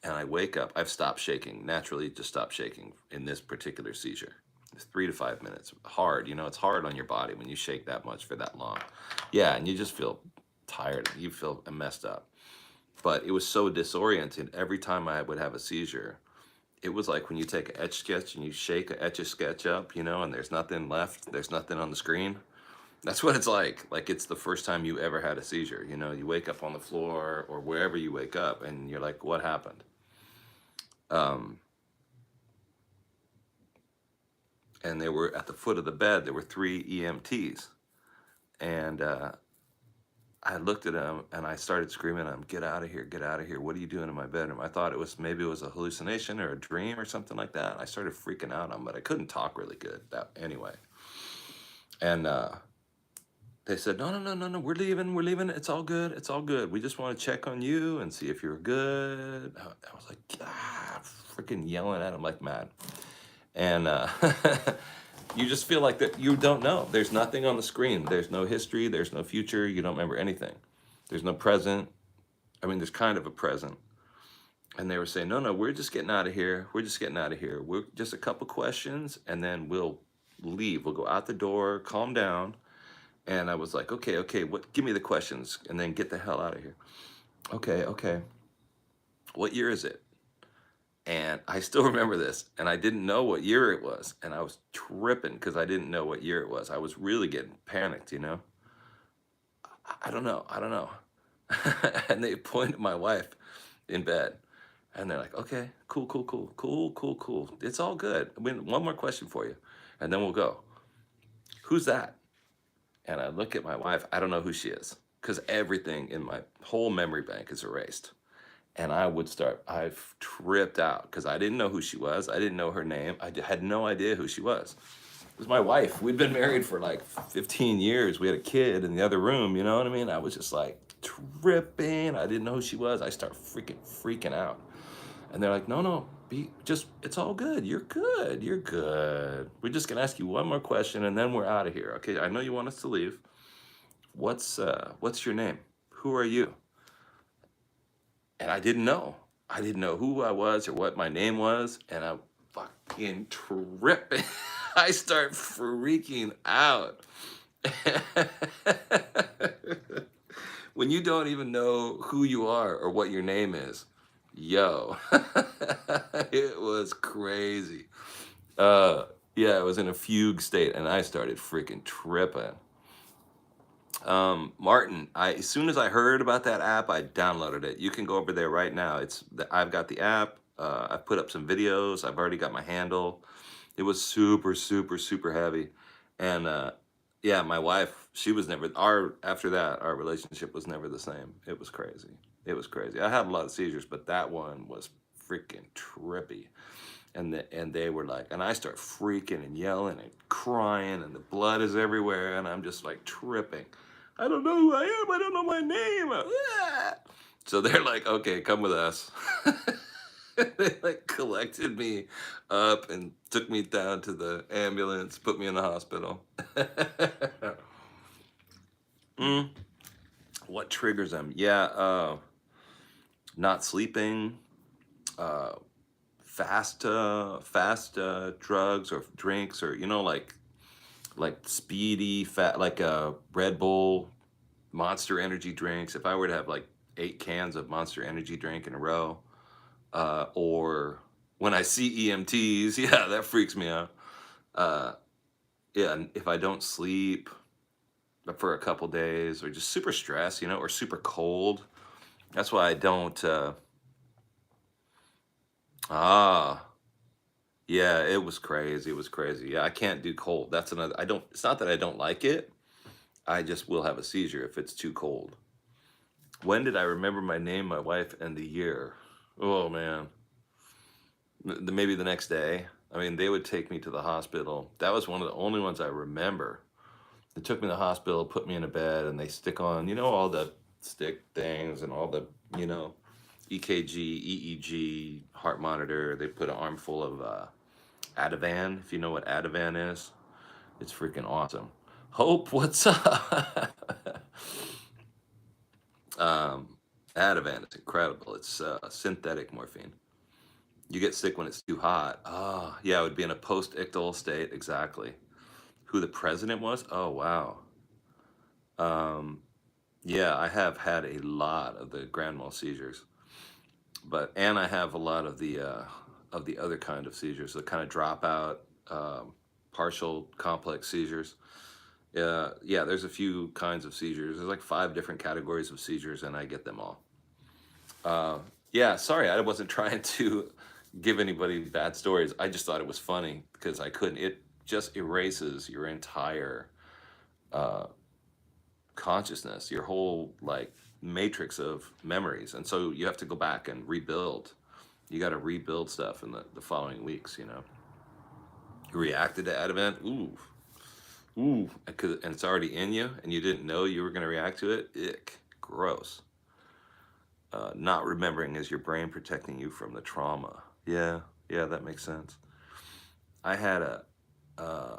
And I wake up, I've stopped shaking, naturally just stopped shaking in this particular seizure. It's 3 to 5 minutes. Hard, it's hard on your body when you shake that much for that long. Yeah, and you just feel tired, you feel messed up. But it was so disoriented. Every time I would have a seizure, it was like when you take an etch sketch and you shake an etch a sketch up, and there's nothing left, there's nothing on the screen. That's what it's like. Like it's the first time you ever had a seizure. You wake up on the floor or wherever you wake up and you're like, what happened? And they were at the foot of the bed. There were 3 EMTs. And I looked at them and I started screaming at them, get out of here, get out of here. What are you doing in my bedroom? I thought maybe it was a hallucination or a dream or something like that. I started freaking out on them, but I couldn't talk really good anyway. And they said, no, we're leaving. It's all good. It's all good. We just want to check on you and see if you're good. I was like, freaking yelling at them like mad. And you just feel like that you don't know. There's nothing on the screen. There's no history. There's no future. You don't remember anything. There's no present. I mean, there's kind of a present. And they were saying, no, we're just getting out of here. We're just getting out of here. We're just a couple questions and then we'll leave. We'll go out the door, calm down. And I was like, okay, give me the questions and then get the hell out of here. Okay. What year is it? And I still remember this, and I didn't know what year it was, and I was tripping because I didn't know what year it was. I was really getting panicked, you know? I don't know, I don't know. And they pointed at my wife in bed, and they're like, "Okay, cool, cool, cool, cool, cool, cool. It's all good. I mean, one more question for you, and then we'll go. Who's that?" And I look at my wife. I don't know who she is because everything in my whole memory bank is erased. And I've tripped out because I didn't know who she was. I didn't know her name. Had no idea who she was. It was my wife. We'd been married for like 15 years. We had a kid in the other room, you know what I mean? I was just like tripping. I didn't know who she was. I start freaking out. And they're like, no, no, it's all good. You're good. You're good. We're just gonna ask you one more question and then we're out of here. Okay, I know you want us to leave. What's your name? Who are you? And I didn't know. I didn't know who I was or what my name was, and I'm fucking tripping. I start freaking out. When you don't even know who you are or what your name is, yo, it was crazy. Uh, yeah, I was in a fugue state, and I started freaking tripping. Martin, as soon as I heard about that app, I downloaded it. You can go over there right now. I've got the app. I've put up some videos. I've already got my handle. It was super, super, super heavy, and yeah, my wife, she was never after that, our relationship was never the same. It was crazy. It was crazy. I had a lot of seizures, but that one was freaking trippy. And they were like, and I start freaking and yelling and crying, and the blood is everywhere, and I'm just like tripping. I don't know who I am. I don't know my name. So they're like, okay, come with us. They like collected me up and took me down to the ambulance, put me in the hospital. Mm, what triggers them? Yeah, not sleeping, uh, fast drugs or drinks, or like speedy fat, like Red Bull, Monster Energy drinks. If I were to have like 8 cans of Monster Energy drink in a row, or when I see EMTs, yeah, that freaks me out. Uh, yeah, and if I don't sleep for a couple days, or just super stressed, or super cold, that's why I don't. Ah, yeah, it was crazy. It was crazy. Yeah, I can't do cold. That's another. I don't. It's not that I don't like it. I just will have a seizure if it's too cold. When did I remember my name, my wife, and the year? Oh man, maybe the next day. I mean, they would take me to the hospital. That was one of the only ones I remember. They took me to the hospital, put me in a bed, and they stick on, all the stick things and all the, you know, EKG, EEG, heart monitor. They put an armful of Ativan, if you know what Ativan is. It's freaking awesome. Hope, what's up? um, Ativan, it's incredible. It's synthetic morphine. You get sick when it's too hot. Oh, yeah, it would be in a post-ictal state, exactly. Who the president was? Oh, wow. Um, yeah, I have had a lot of the grand mal seizures, and I have a lot of the other kind of seizures, the kind of dropout, partial complex seizures. Yeah, there's a few kinds of seizures. There's like 5 different categories of seizures, and I get them all. Uh, yeah, sorry, I wasn't trying to give anybody bad stories. I just thought it was funny because I couldn't. It just erases your entire uh, consciousness, your whole like matrix of memories, and so you have to go back and rebuild. You got to rebuild stuff in the following weeks. You reacted to that event. Ooh, ooh, and it's already in you, and you didn't know you were going to react to it. Ick, gross. Not remembering is your brain protecting you from the trauma. Yeah, yeah, that makes sense. I had uh,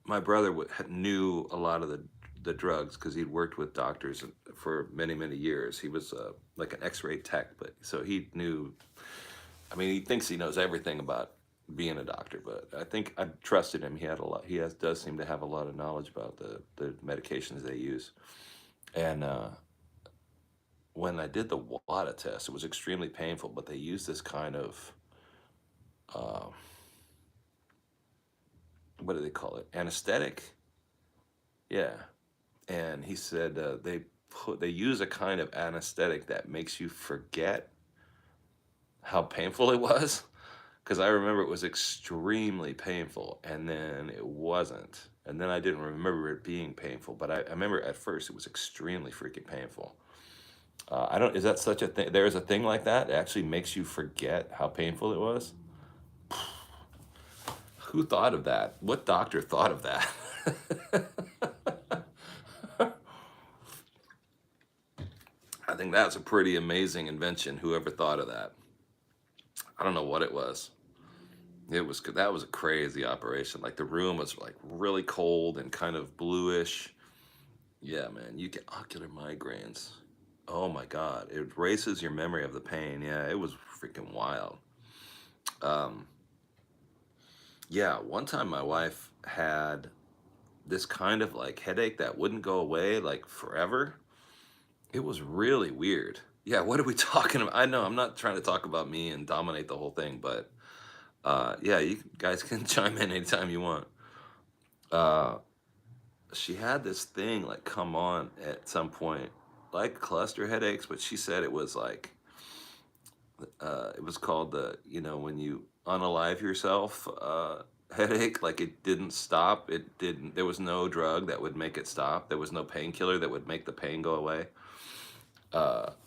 my brother knew a lot of the drugs because he'd worked with doctors for many, many years. He was like an X-ray tech, but so he knew. I mean, he thinks he knows everything about being a doctor, but I think I trusted him. He had a lot. Does seem to have a lot of knowledge about the medications they use. And when I did the WADA test, it was extremely painful, but they used this kind of uh, what do they call it? Anesthetic. Yeah. And he said they use a kind of anesthetic that makes you forget how painful it was. Because I remember it was extremely painful, and then it wasn't, and then I didn't remember it being painful, but I remember at first it was extremely freaking painful. I don't. Is that such a thing? There is a thing like that. It actually makes you forget how painful it was. Who thought of that? What doctor thought of that? I think that's a pretty amazing invention. Whoever thought of that? I don't know what it was. That was a crazy operation. Like the room was like really cold and kind of bluish. Yeah, man, you get ocular migraines. Oh my God, it erases your memory of the pain. Yeah, it was freaking wild. Um, yeah, one time my wife had this kind of like headache that wouldn't go away like forever. It was really weird. Yeah, what are we talking about? I know I'm not trying to talk about me and dominate the whole thing, but yeah, you guys can chime in anytime you want. Uh, she had this thing like come on at some point, like cluster headaches, but she said it was like it was called the when you unalive yourself headache. Like it didn't stop. It didn't. There was no drug that would make it stop. There was no painkiller that would make the pain go away.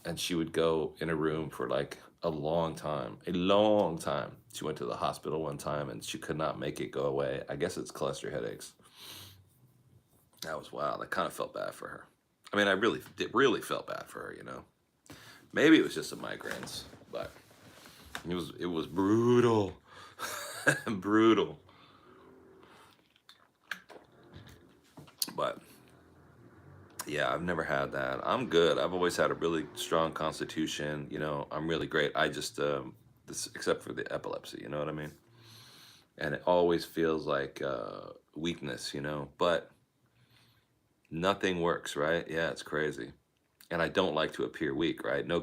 And she would go in a room for like a long time, a long time. She went to the hospital one time and she could not make it go away. I guess it's cluster headaches. That was wild. I kind of felt bad for her. I mean, I really felt bad for her. Maybe it was just the migraines, but it was brutal, brutal. But yeah, I've never had that. I'm good. I've always had a really strong constitution. I'm really great. I just this except for the epilepsy. You know what I mean? And it always feels like weakness. But nothing works, right? Yeah, it's crazy. And I don't like to appear weak, right? No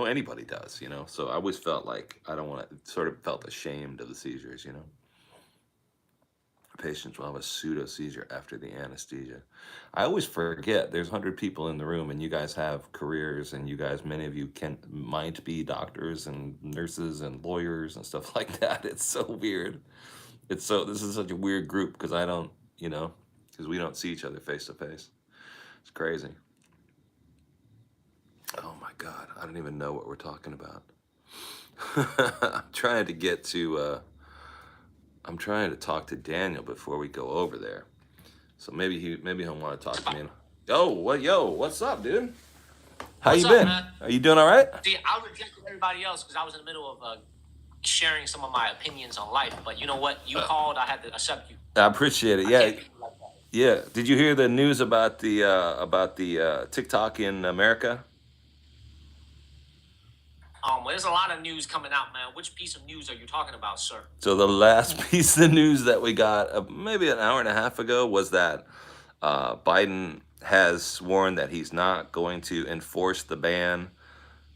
anybody does. So I always felt like I don't want to, sort of felt ashamed of the seizures. Patients will have a pseudo seizure after the anesthesia. I always forget there's 100 people in the room and you guys have careers and many of you might be doctors and nurses and lawyers and stuff like that. It's so weird. This is such a weird group because I don't, because we don't see each other face to face. It's crazy. Oh my God, I don't even know what we're talking about. I'm trying to get to, I'm trying to talk to Daniel before we go over there. So maybe he'll want to talk to me. What's up, dude? How What's you up, been? man? Are you doing all right? See, I rejected everybody else because I was in the middle of sharing some of my opinions on life. But you know what? You called, I had to accept you. I appreciate it. I Yeah, can't be like that. yeah. Did you hear the news about the TikTok in America? There's a lot of news coming out, man. Which piece of news are you talking about, sir? So the last piece of news that we got maybe an hour and a half ago was that Biden has sworn that he's not going to enforce the ban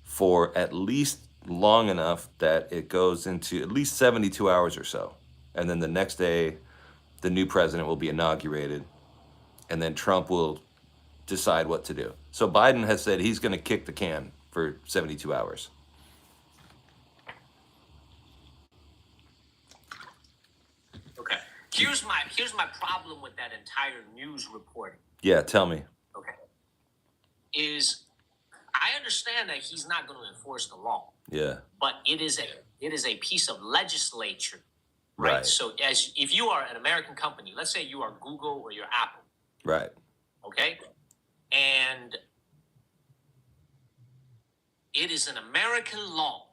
for at least long enough that it goes into at least 72 hours or so. And then the next day, the new president will be inaugurated, and then Trump will decide what to do. So Biden has said he's going to kick the can for 72 hours. Okay. Here's my problem with that entire news reporting. Yeah, tell me. Okay. Is I understand that he's not going to enforce the law. Yeah. But it is a piece of legislature, right? So if you are an American company, let's say you are Google or you're Apple, Right. okay, and it is an American law,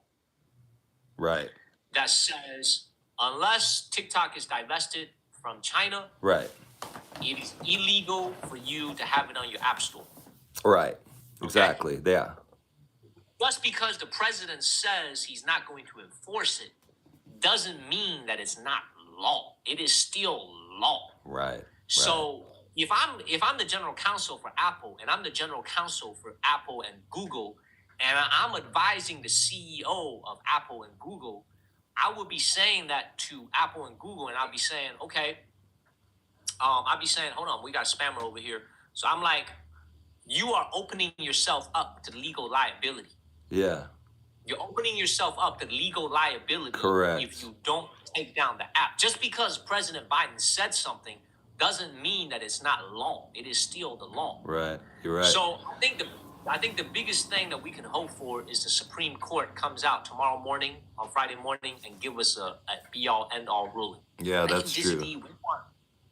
Right. that says unless TikTok is divested from China, Right. it is illegal for you to have it on your app store. Right. Exactly. Okay. Yeah. Just because the president says he's not going to enforce it doesn't mean that it's not law. It is still law. Right. So if I'm the general counsel for Apple and I'm the general counsel for Apple and Google and I'm advising the CEO of Apple and Google I would be saying that to Apple and Google, and I'd be saying, okay, I'd be saying, hold on, we got a spammer over here. So I'm like, you are opening yourself up to legal liability. Yeah. You're opening yourself up to legal liability Correct. if you don't take down the app. Just because President Biden said something doesn't mean that it's not law. It is still the law. Right. You're right. So I think the biggest thing that we can hope for is the Supreme Court comes out tomorrow morning, on Friday morning, and give us a be-all, end-all ruling. Yeah, that's true. We want,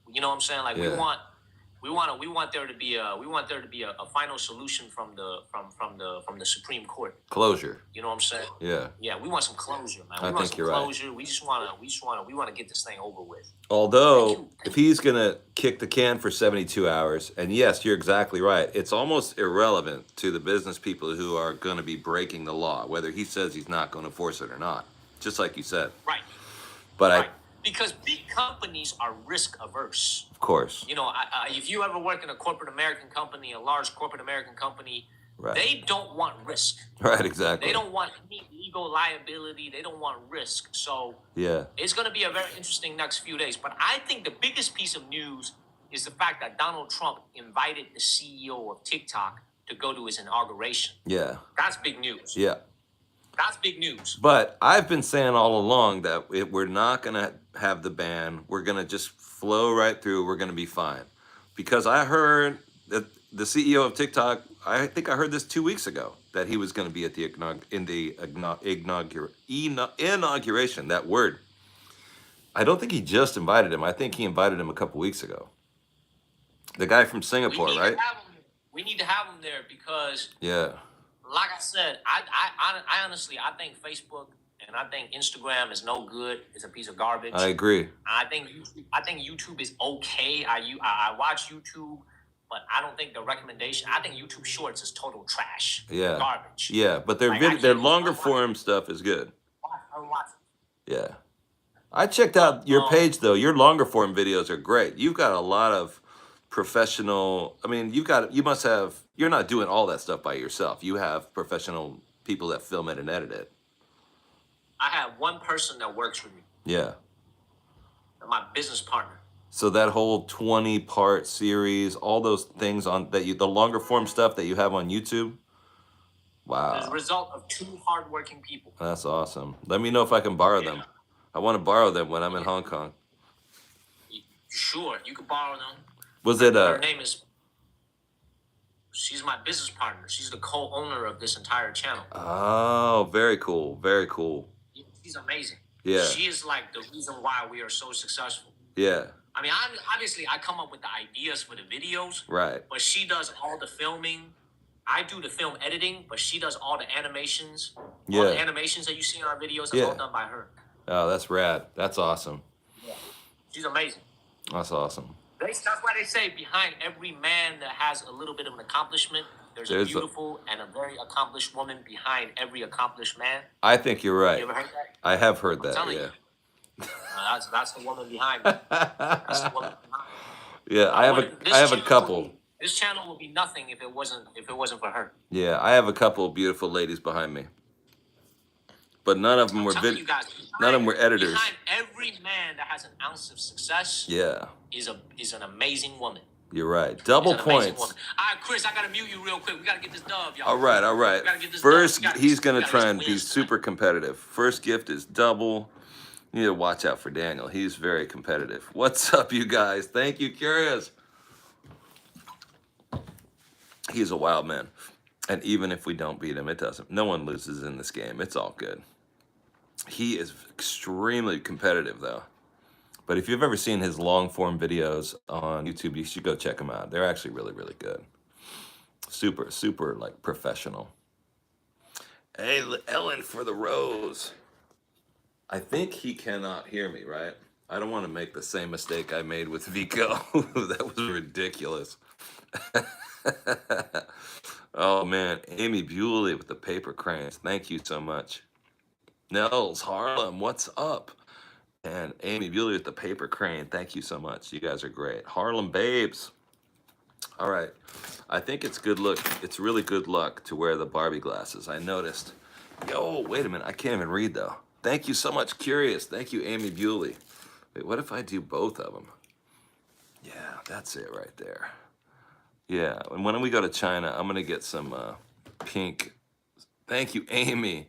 you know what I'm saying? Like Yeah. we want there to be a final solution from the Supreme Court. Closure. You know what I'm saying? Yeah. Yeah, we want some closure, man. We I want think some you're right. closure. We want to get this thing over with. Although, if he's going to kick the can for 72 hours, and yes, you're exactly right, it's almost irrelevant to the business people who are going to be breaking the law, whether he says he's not going to enforce it or not, just like you said. Right. But right. Because big companies are risk averse. Of course. You know, if you ever work in a corporate American company, a large corporate American company, right. They don't want risk. Right, exactly. They don't want any legal liability. They don't want risk. So yeah, it's going to be a very interesting next few days. But I think the biggest piece of news is the fact that Donald Trump invited the CEO of TikTok to go to his inauguration. Yeah. That's big news. Yeah. That's big news. But I've been saying all along that we're not going to have the ban. We're going to just flow right through. We're going to be fine. Because I heard that the CEO of TikTok, I think I heard this 2 weeks ago, that he was going to be at the inauguration, that word. I don't think he just invited him. I think he invited him a couple weeks ago. The guy from Singapore, right? We need to have him there because... Yeah. Like I said, I honestly, I think Facebook and I think Instagram is no good. It's a piece of garbage. I agree. I think YouTube is okay. I watch YouTube, but I don't think the recommendation. I think YouTube Shorts is total trash. Yeah. Garbage. Yeah, but their longer form stuff is good. Yeah. I checked out your page though. Your longer form videos are great. You've got a lot of professional. I mean, you're not doing all that stuff by yourself. You have professional people that film it and edit it. I have one person that works with me. Yeah. My business partner. So that whole 20-part series, all those things the longer form stuff that you have on YouTube. Wow. It's a result of two hardworking people. That's awesome. Let me know if I can borrow them. I want to borrow them when I'm in Hong Kong. Sure, you can borrow them. Her name is... She's my business partner. She's the co-owner of this entire channel. Oh, very cool. Very cool. She's amazing. Yeah. She is like the reason why we are so successful. Yeah. I mean, obviously, I come up with the ideas for the videos. Right. But she does all the filming. I do the film editing, but she does all the animations. Yeah. All the animations that you see in our videos are all done by her. Oh, that's rad. That's awesome. Yeah. She's amazing. That's awesome. That's why they say behind every man that has a little bit of an accomplishment, there's a beautiful and a very accomplished woman behind every accomplished man. I think you're right. You ever heard that? I have heard that, yeah. That's the woman behind me. That's the woman behind me. Yeah, I have a couple. This channel would be nothing if it wasn't for her. Yeah, I have a couple of beautiful ladies behind me. But none of them were none of them were editors. Behind every man that has an ounce of success, is an amazing woman. You're right. Double points. All right, Chris, I gotta mute you real quick. We gotta get this dub, y'all. All right. First, he's gonna try and be super competitive. First gift is double. You need to watch out for Daniel. He's very competitive. What's up, you guys? Thank you, Curious. He's a wild man. And even if we don't beat him, it doesn't. No one loses in this game. It's all good. He is extremely competitive, though. But if you've ever seen his long-form videos on YouTube, you should go check them out. They're actually really, really good. Super, super, like, professional. Hey, Ellen for the rose. I think he cannot hear me, right? I don't want to make the same mistake I made with Vico. That was ridiculous. Oh, man. Amy Bewley with the paper cranes. Thank you so much. Nels, Harlem, what's up? And Amy Bewley with the paper crane. Thank you so much. You guys are great. Harlem Babes. All right. I think it's good look. It's really good luck to wear the Barbie glasses. I noticed. Yo, wait a minute. I can't even read, though. Thank you so much, Curious. Thank you, Amy Bewley. Wait, what if I do both of them? Yeah, that's it right there. Yeah, and when we go to China, I'm gonna get some pink. Thank you, Amy.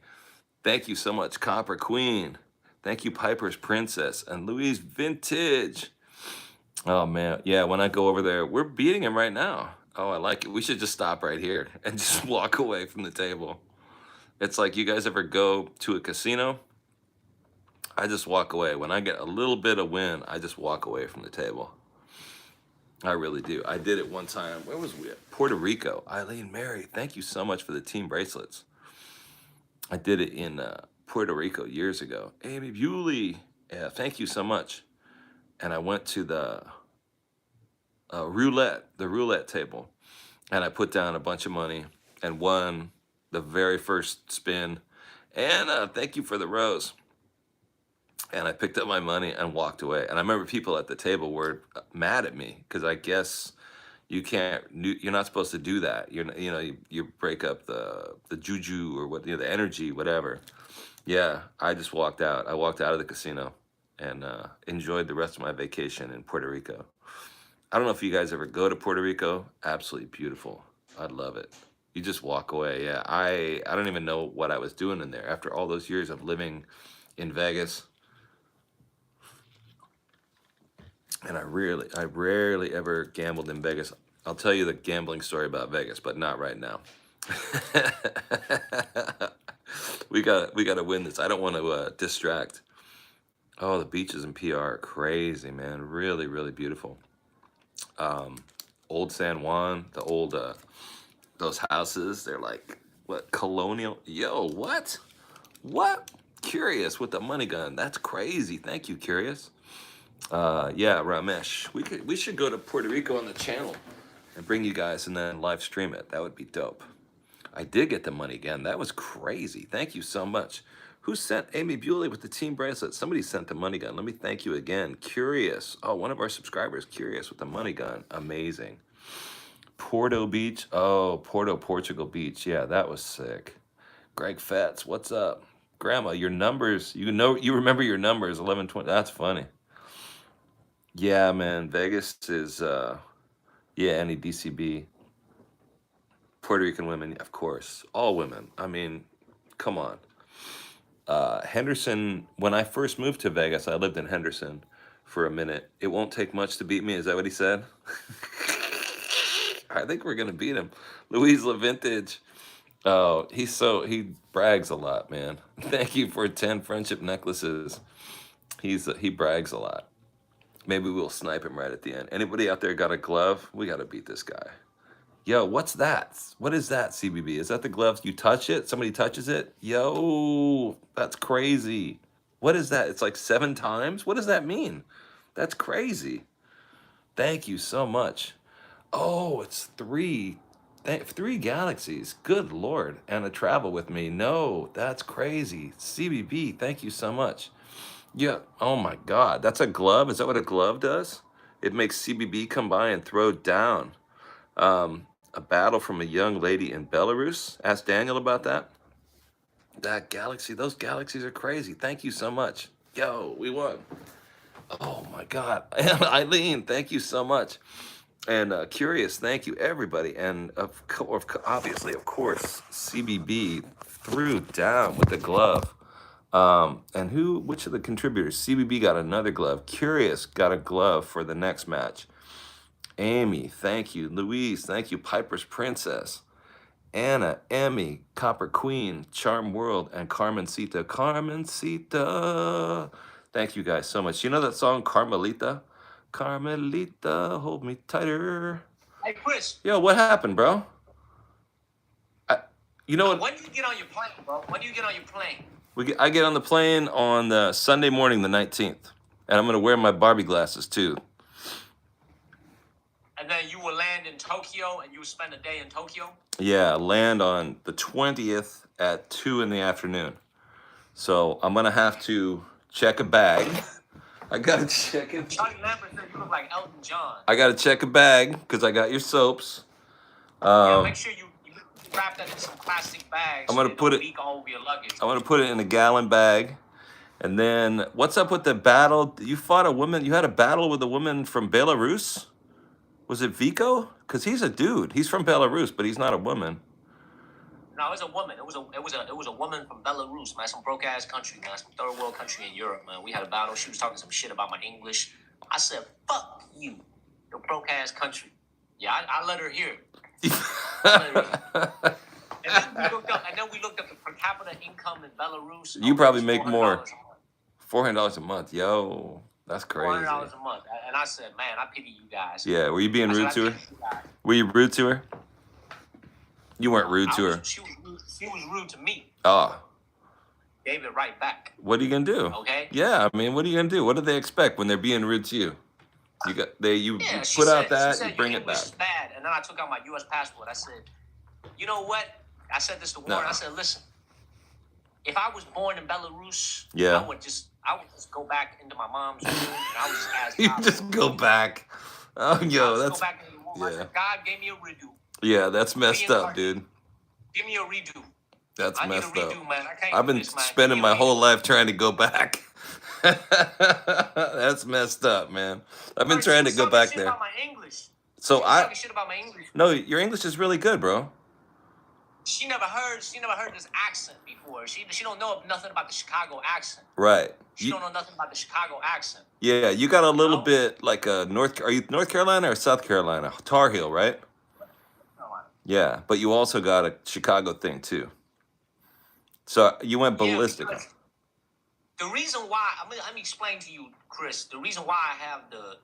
Thank you so much, Copper Queen. Thank you, Piper's Princess and Louise Vintage. Oh man, yeah. When I go over there, we're beating him right now. Oh, I like it. We should just stop right here and just walk away from the table. It's like, you guys ever go to a casino? I just walk away. When I get a little bit of win, I just walk away from the table. I really do. I did it one time. Where was we at? Puerto Rico. Eileen Mary, thank you so much for the team bracelets. I did it in Puerto Rico years ago. Amy Bewley, yeah, thank you so much. And I went to the roulette table, and I put down a bunch of money and won the very first spin. And thank you for the rose. And I picked up my money and walked away. And I remember people at the table were mad at me because I guess you're not supposed to do that. You break up the juju or what, the energy, whatever. Yeah, I just walked out. I walked out of the casino and enjoyed the rest of my vacation in Puerto Rico. I don't know if you guys ever go to Puerto Rico. Absolutely beautiful. I'd love it. You just walk away. Yeah, I don't even know what I was doing in there after all those years of living in Vegas. And I rarely ever gambled in Vegas. I'll tell you the gambling story about Vegas, but not right now. we got to win this. I don't want to distract. Oh, the beaches in PR are crazy, man. Really, really beautiful. Old San Juan, the old those houses. They're like, what, colonial? Yo, what? Curious with the money gun. That's crazy. Thank you, Curious. Yeah, Ramesh, we should go to Puerto Rico on the channel and bring you guys and then live stream it. That would be dope. I did get the money again. That was crazy. Thank you so much. Who sent Amy Bewley with the team bracelet? Somebody sent the money gun. Let me thank you again. Curious. Oh, one of our subscribers, Curious with the money gun. Amazing. Porto Beach. Oh, Porto, Portugal Beach. Yeah, that was sick. Greg Fetz, what's up? Grandma, your numbers, you remember your numbers, 1120. That's funny. Yeah, man, Vegas is, any DCB. Puerto Rican women, of course. All women. I mean, come on. Henderson, when I first moved to Vegas, I lived in Henderson for a minute. It won't take much to beat me. Is that what he said? I think we're going to beat him. Louise LaVintage. Oh, he brags a lot, man. Thank you for 10 friendship necklaces. He brags a lot. Maybe we'll snipe him right at the end. Anybody out there got a glove? We got to beat this guy. Yo, what's that? What is that, CBB? Is that the gloves? You touch it? Somebody touches it? Yo, that's crazy. What is that? It's like 7 times? What does that mean? That's crazy. Thank you so much. Oh, it's 3 galaxies. Good Lord. And a travel with me. No, that's crazy. CBB, thank you so much. Yeah. Oh my God. That's a glove? Is that what a glove does? It makes CBB come by and throw down. A battle from a young lady in Belarus. Ask Daniel about that. That galaxy, those galaxies are crazy. Thank you so much. Yo, we won. Oh my God. Eileen, thank you so much. And Curious, thank you, everybody. And obviously, of course, CBB threw down with the glove. And which of the contributors? CBB got another glove. Curious got a glove for the next match. Amy, thank you. Louise, thank you. Piper's Princess. Anna, Emmy, Copper Queen, Charm World, and Carmencita. Carmencita. Thank you guys so much. You know that song, Carmelita? Carmelita, hold me tighter. Hey, Chris. Yo, what happened, bro? You know what? When do you get on your plane, bro? When do you get on your plane? I get on the plane on the Sunday morning, the 19th. And I'm going to wear my Barbie glasses, too. And then you will land in Tokyo, and you will spend a day in Tokyo? Yeah, land on the 20th at 2 in the afternoon. So I'm going to have to check a bag. I got to check it. Charlie Lambert said you look like Elton John. I got to check a bag because I got your soaps. Make sure you wrap that in some plastic bags. I'm going to put it. Leak all over your luggage. I'm going to put it in a gallon bag. And then what's up with the battle? You fought a woman. You had a battle with a woman from Belarus. Was it Vico? Because he's a dude. He's from Belarus, but he's not a woman. No, it was a woman. It was a woman from Belarus, man. Some broke ass country, man. Some third world country in Europe, man. We had a battle. She was talking some shit about my English. I said, "Fuck you, the broke ass country." Yeah, I let her hear it. And then we looked up the per capita income in Belarus. You probably make $400 more. a month. $400 a month. Yo, that's crazy. $400 a month. And I said, man, I pity you guys. Yeah, were you being I said, rude I to her? pity you guys. Were you rude to her? You weren't rude to her. She was rude to me. Oh, Gave it right back. what are you gonna do? Okay. Yeah, I mean, what are you gonna do? What do they expect when they're being rude to you? You Yeah, she put out said, that, she said, you bring "Your it back. English is bad." And then I took out my U.S. passport. I said, you know what? I said this to Warren. No. I said, listen, if I was born in Belarus, Yeah. I would just go back into my mom's room and I would just ask You God. just go back. Oh, yo, I that's go back into the room. I yeah. said, God gave me a redo. Yeah, that's messed up, dude. Give me a redo. That's I need a messed up. redo, man. I can't I've do been this, man. spending Give me my a whole redo. life trying to go back. That's messed up, man. I've been Bro, trying she to go was talking back shit there. about my English. So She was talking shit about my English. no, your English is really good, bro. She never heard this accent before. She don't know nothing about the Chicago accent. Right. She don't know nothing about the Chicago accent. Yeah, you got a little know? bit like a are you North Carolina or South Carolina? Tar Heel, right? Yeah, but you also got a Chicago thing too. So you went ballistic. Yeah, the reason why let me explain to you, Chris. The reason why I have the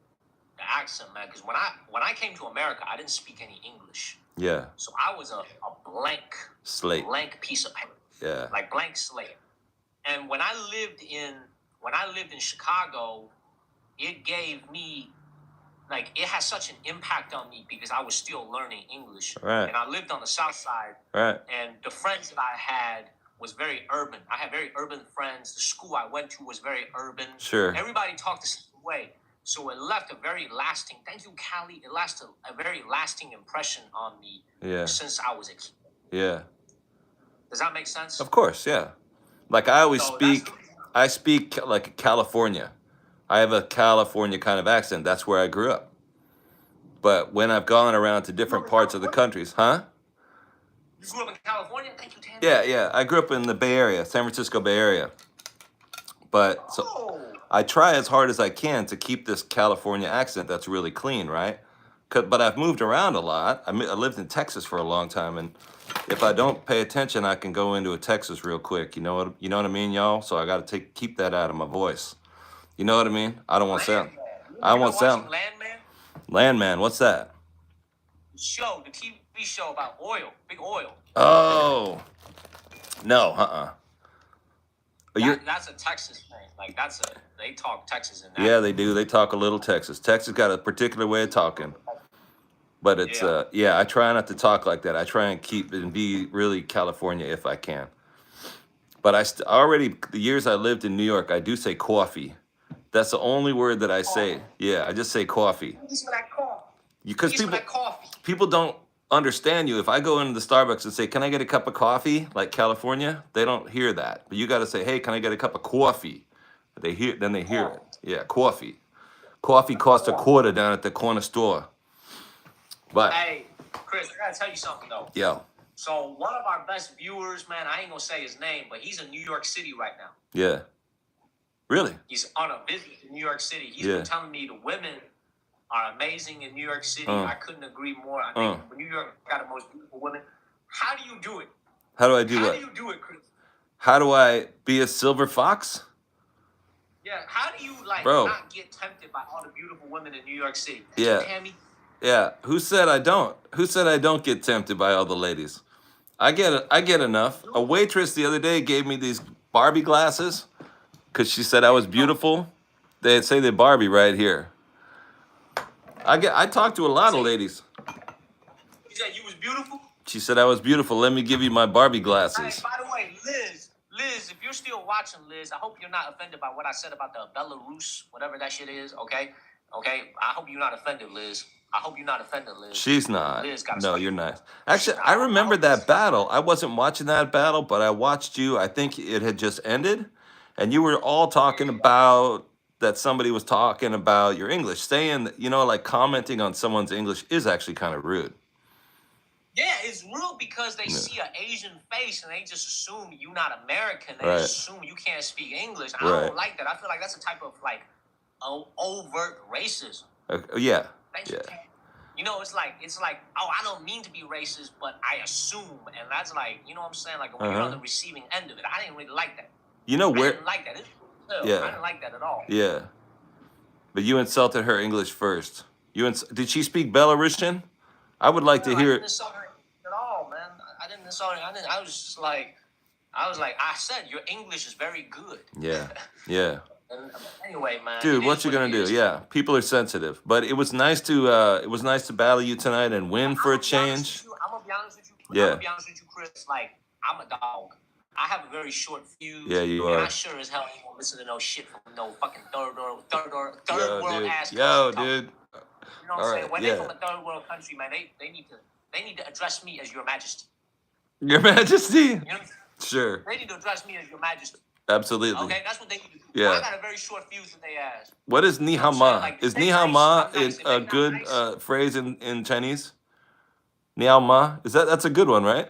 accent, man, because when I came to America, I didn't speak any English. Yeah. So I was a blank Slate. blank piece of paper. Yeah. Like blank slate. And when I lived in Chicago, it gave me it had such an impact on me because I was still learning English. Right. And I lived on the South Side. Right. And the friends that I had was very urban. I had very urban friends. The school I went to was very urban. Sure. Everybody talked the same way. So it left a very lasting, thank you, Callie. It left a very lasting impression on me since I was a kid. Yeah. Does that make sense? Of course, yeah. Like I always So I speak like California. I have a California kind of accent. That's where I grew up. But when I've gone around to different parts of the countries, huh? You grew up in California? Thank you, Tanner. Yeah. I grew up in the Bay Area, San Francisco Bay Area. But so I try as hard as I can to keep this California accent that's really clean, right? But I've moved around a lot. I lived in Texas for a long time, and if I don't pay attention, I can go into a Texas real quick. You know what I mean, y'all? So I got to keep that out of my voice. You know what I mean? I don't want sound. I want sound. Landman? Landman, what's that? The TV show about oil, big oil. Oh, no, That's a Texas thing. They talk Texas in that. Yeah, they do. They talk a little Texas. Texas got a particular way of talking. But it's I try not to talk like that. I try and keep and be really California if I can. But already the years I lived in New York, I do say coffee. That's the only word that I say. Yeah, I just say coffee. Because people don't understand you. If I go into the Starbucks and say, "Can I get a cup of coffee?" like California, they don't hear that. But you got to say, "Hey, can I get a cup of coffee?" They hear it. Yeah, coffee. Coffee costs $0.25 down at the corner store. But hey, Chris, I gotta tell you something though. Yeah. So one of our best viewers, man, I ain't gonna say his name, but he's in New York City right now. Yeah. Really? He's on a visit in New York City. He's been telling me the women are amazing in New York City. I couldn't agree more. I think New York got the most beautiful women. How do you do it? How do I do what? How do you do it, Chris? How do I be a silver fox? Yeah, how do you Bro. not get tempted by all the beautiful women in New York City? Yeah. Tammy? Yeah. Who said I don't? Who said I don't get tempted by all the ladies? I get enough. A waitress the other day gave me these Barbie glasses because she said I was beautiful. They say they're Barbie right here. I talked to a lot of ladies. You said you was beautiful? She said I was beautiful. Let me give you my Barbie glasses. Hey, by the way, Liz, if you're still watching, Liz, I hope you're not offended by what I said about the Belarus, whatever that shit is, okay? Okay? I hope you're not offended, Liz. I hope you're not offended, Liz. She's not. Liz got No, you're not. Actually, I remember that battle. I wasn't watching that battle, but I watched you. I think it had just ended. and you were all talking about that somebody was talking about your English, saying that, you know, like commenting on someone's English is actually kind of rude. Yeah, it's rude because they Yeah. see an Asian face and they just assume you're not American. They Right. just assume you can't speak English. I Right. don't like that. I feel like that's a type of like overt racism. Yeah. Thanks Yeah. for that. You know, it's like, oh, I don't mean to be racist, but I assume, and that's like, you know what I'm saying? Like when you're on the receiving end of it, I didn't really like that. You know I where? didn't like that. I Yeah. didn't like that at all. Yeah. But you insulted her English first. Did she speak Belarusian? I would like to I hear didn't insult her at all, man. I didn't insult her. I was just like, I said, your English is very good. Yeah. Yeah. And anyway, man. Dude, it what is you gonna it do? is. Yeah, people are sensitive, but it was nice to battle you tonight and win for a I'm gonna be honest change. with you. I'm gonna be honest with you. Yeah. I'm gonna be honest with you, Chris. Like, I'm a dog. I have a very short fuse. Yeah, you And are. I sure as hell ain't gonna listen to no shit from no fucking third world Dude. ass Yo, country. dude. You know what All I'm saying? right, When yeah. they from a third world country, man, they need to address me as Your Majesty. Your Majesty. You know? Sure. They need to address me as Your Majesty. Absolutely. Okay, that's what they need to do. Yeah. I got a very short fuse in their ass. What is ni You know hao what I'm saying? ma? Like, Is they ni hao nice, ma I'm nice. If a they not good nice- phrase in Chinese? Ni hao ma? That's a good one, right?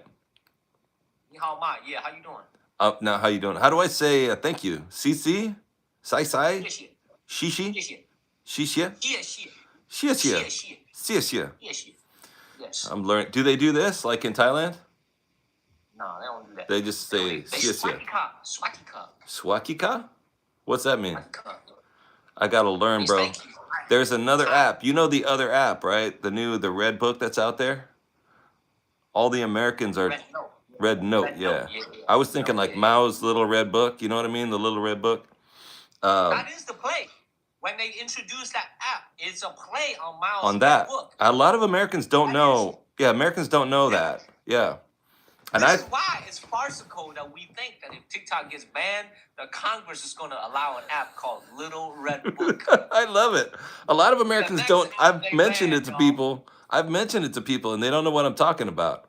Ni hao ma. Yeah, how you doing? Now how you doing? How do I say thank you? CC? Sai sai? 谢谢， Shishi? 谢谢， Shishia? 谢谢， Shishia? 谢谢， Shishia? 谢谢。Yes. I'm learning. Do they do this like in Thailand? No, they don't do that. They just say They shishia. swakika. Swakika? What's that mean? Swakika. I gotta learn, Means bro. thank you. There's another app. You know the other app, right? The red book that's out there? All the Americans are Red note. red note, Red yeah. note, yeah. I was thinking like Yeah. Mao's little red book, you know what I mean? The little red book. That is the play. When they introduced that app, it's a play on Mao's On that. book. A lot of Americans don't That know. Yeah, Americans don't know that. Yeah. And This is why it's farcical that we think that if TikTok gets banned, the Congress is going to allow an app called Little Red Book. I love it. A lot of Americans next don't. app I've they mentioned ban, it to y'all. people. I've mentioned it to people, and they don't know what I'm talking about.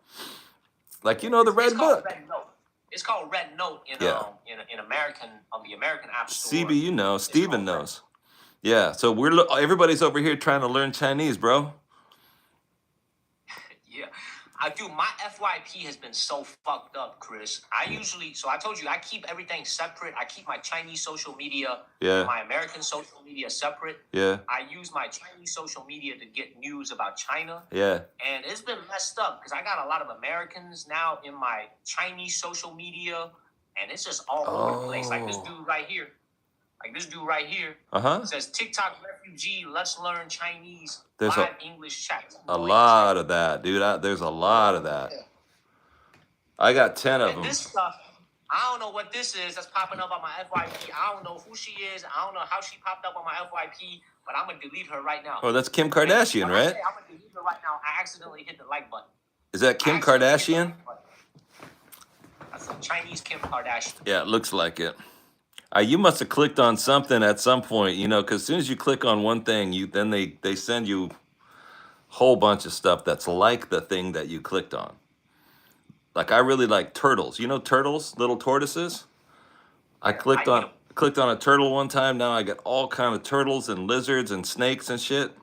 Like, you know, the red It's called book. Red Note. It's called Red Note in Yeah. in American on the American App Store. CB, you know, Steven called Red. knows. Yeah, so everybody's over here trying to learn Chinese, bro. Yeah. My FYP has been so fucked up, Chris. I told you, I keep everything separate. I keep my Chinese social media Yeah. and my American social media separate. Yeah, I use my Chinese social media to get news about China. yeah. And it's been messed up because I got a lot of Americans now in my Chinese social media. And it's just all over the place. Like this Oh. dude right here. Uh-huh. Says TikTok refugee, let's learn Chinese. There's live English chat. A lot of that, dude. There's a lot of that. I got 10 of And them. this stuff, I don't know what this is that's popping up on my FYP. I don't know who she is. I don't know how she popped up on my FYP, but I'm going to delete her right now. Oh, that's Kim Kardashian, When I right? say I'm going to delete her right now. I accidentally hit the like button. Is that Kim I accidentally hit the Kardashian? like button. That's some Chinese Kim Kardashian. Yeah, it looks like it. You must have clicked on something at some point, you know, because as soon as you click on one thing, then they send you a whole bunch of stuff that's like the thing that you clicked on. Like I really like turtles. You know turtles, little tortoises? I clicked I on a turtle one time. Now I get all kind of turtles and lizards and snakes and shit.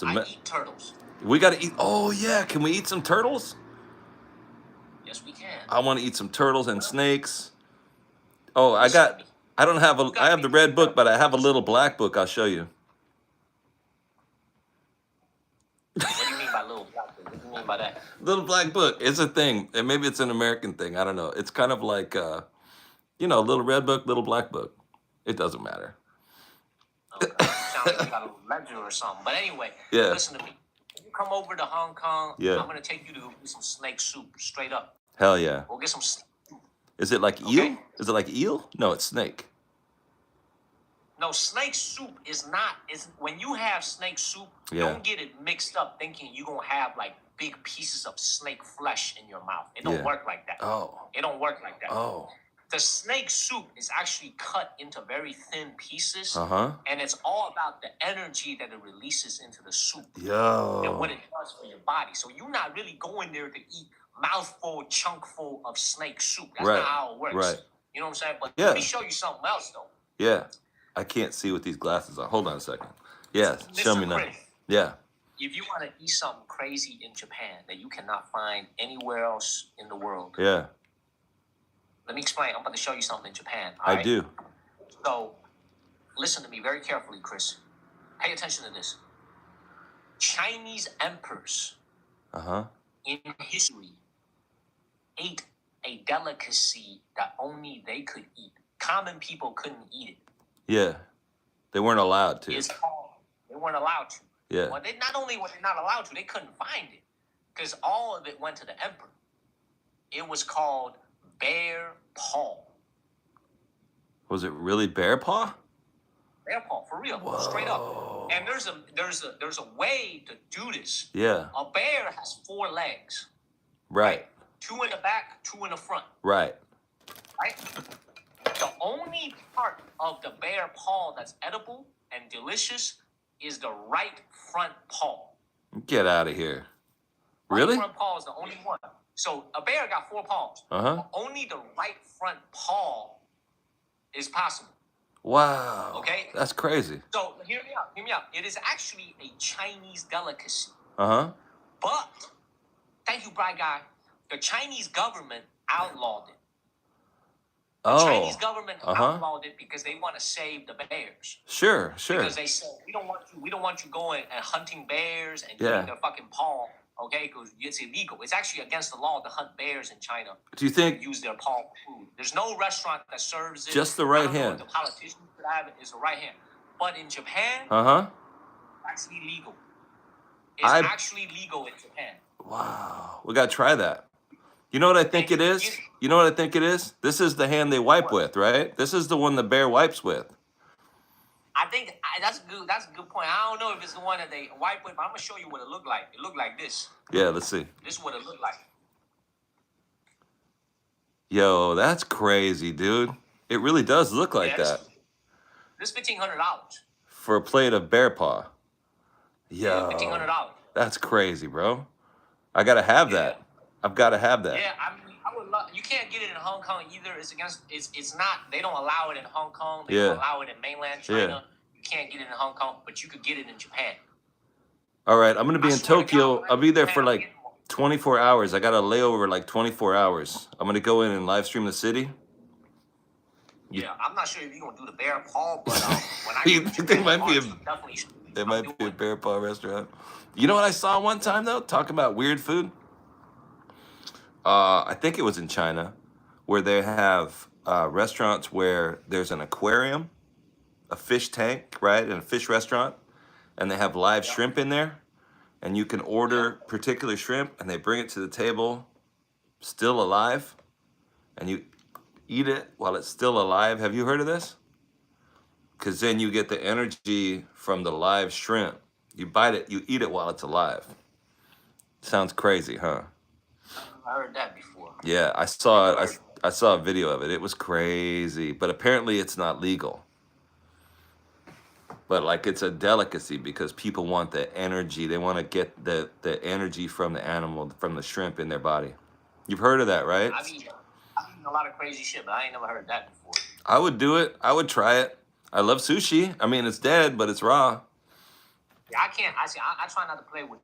I eat turtles. We got to eat. Oh yeah, can we eat some turtles? Yes, we can. I want to eat some turtles and snakes. Oh, I have the red book, but I have a little black book. I'll show you. What do you mean by little black book? What do you mean by that? Little black book. It's a thing, and maybe it's an American thing. I don't know. It's kind of like, little red book, little black book. It doesn't matter. Okay. Sounds like you got a ledger or something. But anyway, Yeah. listen to me. When you come over to Hong Kong, Yeah. I'm going to take you to get some snake soup, straight up. Hell yeah. We'll get some snake. Is it like eel? Okay. Is it like eel? No, it's snake. No, snake soup is not. When you have snake soup, Yeah. don't get it mixed up thinking you're going to have like big pieces of snake flesh in your mouth. It don't Yeah. work like that. Oh. It don't work like that. Oh. The snake soup is actually cut into very thin pieces, Uh-huh. and it's all about the energy that it releases into the soup and Yo. what it does for your body. So you're not really going there to eat mouthful, chunkful of snake soup. That's Right. not how it works. Right. You know what I'm saying? But Yeah. let me show you something else though. Yeah. I can't see with these glasses on. Hold on a second. Yeah, show me now. Chris, Yeah. if you want to eat something crazy in Japan that you cannot find anywhere else in the world, Yeah. let me explain. I'm about to show you something in Japan. all I right? do. So, listen to me very carefully, Chris. Pay attention to this. Chinese emperors Uh-huh. in history ate a delicacy that only they could eat. Common people couldn't eat it. Yeah. They weren't allowed to. It's called, they weren't allowed to. Yeah. Well, they not only were they not allowed to, they couldn't find it because all of it went to the emperor. It was called bear paw. Was it really bear paw? Bear paw, for real, straight up. And there's a way to do this. Yeah. A bear has 4 legs. Right. 2 in the back, 2 in the front. Right. Right? The only part of the bear paw that's edible and delicious is the right front paw. Get out of here. Right Really? front paw is the only one. So a bear got 4 paws. Uh-huh. But only the right front paw is possible. Wow. Okay? That's crazy. So hear me out. Hear me out. It is actually a Chinese delicacy. Uh-huh. But, thank you, bright guy, the Chinese government outlawed it. The Oh. Chinese government Uh-huh. outlawed it because they want to save the bears. Sure, sure. Because they said we don't want you going and hunting bears and Yeah. eating their fucking paw, okay? Because it's illegal. It's actually against the law to hunt bears in China. Do you think Use their paw for food. There's no restaurant that serves it. just the I right don't know hand? if the politicians could have it. It's the right hand. But in Japan, Uh-huh. it's actually legal. It's I- actually legal in Japan. Wow. We gotta try that. You know what I think it is? You know what I think it is? This is the hand they wipe with, right? This is the one the bear wipes with. I think that's good. That's a good point. I don't know if it's the one that they wipe with, but I'm gonna show you what it looked like. It looked like this. Yeah, let's see. This is what it looked like. Yo, that's crazy, dude. It really does look like Yeah, that. This $1,500. For a plate of bear paw. Yo. $1,500. That's crazy, bro. I gotta have that. I've gotta have that. Yeah, I mean, I would love. You can't get it in Hong Kong either. It's against. It's not. They don't allow it in Hong Kong. They don't allow it in mainland China. Yeah. You can't get it in Hong Kong, but you could get it in Japan. All right, I'm gonna be I in swear to Tokyo. God, I'll be there for Japan, like 24 hours. I got a layover like 24 hours. I'm gonna go in and live stream the city. Yeah, I'm not sure if you're gonna do the bear paw, but when I You go to think Japan, there might be a- definitely. There might be a bear paw restaurant. You know what I saw one time though? Talk about weird food. I think it was in China, where they have restaurants where there's an aquarium, a fish tank, right, and a fish restaurant, and they have live shrimp in there, and you can order particular shrimp, and they bring it to the table, still alive, and you eat it while it's still alive. Have you heard of this? Because then you get the energy from the live shrimp. You bite it, you eat it while it's alive. Sounds crazy, huh? I heard that before. Yeah, I saw it. I saw a video of it. It was crazy, but apparently it's not legal. But like it's a delicacy because people want the energy. They want to get the energy from the animal, from the shrimp in their body. You've heard of that, right? I've eaten a lot of crazy shit, but I ain't never heard that before. I would do it. I would try it. I love sushi. I mean, it's dead, but it's raw. Yeah, I can't. I try not to play with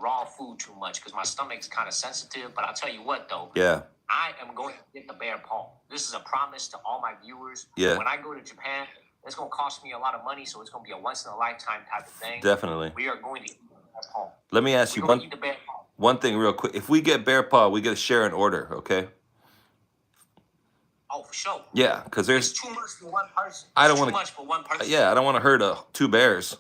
raw food too much because my stomach's kind of sensitive. But I'll tell you what, though. Yeah. I am going to get the bear paw. This is a promise to all my viewers. Yeah. When I go to Japan, it's going to cost me a lot of money, so it's going to be a once-in-a-lifetime type of thing. Definitely. We are going to eat the bear paw. Let me ask you We're going to eat the bear paw. one thing real quick. If we get bear paw, we get to share an order, okay? Oh, for sure. Yeah, because there's It's too much for one person. I don't It's wanna- too much for one person. yeah, I don't want to hurt 2 bears.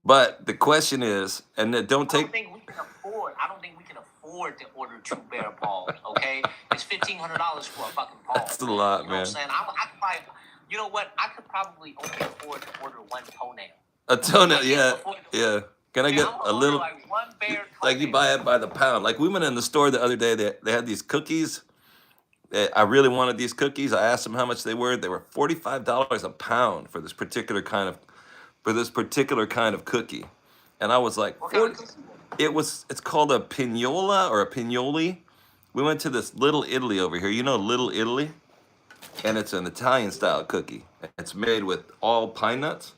But the question is, and don't I don't take think we can afford. I don't think we can afford to order 2 bear paws. Okay, it's $1,500 for a fucking paw. That's a lot, You know man. what I'm saying? I could probably. You know what? I could probably only afford to order 1 toenail. a toenail. Yeah, yeah. Can I Yeah, get I'm gonna a order, little? like 1 bear Like you toenail. buy it by the pound. Like we went in the store the other day. They had these cookies. I really wanted these cookies. I asked them how much they were. They were $45 a pound for this particular kind of cookie. And I was like, What kind of 40 cookie? it's called a pignola or a pignoli. We went to this Little Italy over here. You know Little Italy? and it's an Italian style cookie. It's made with all pine nuts.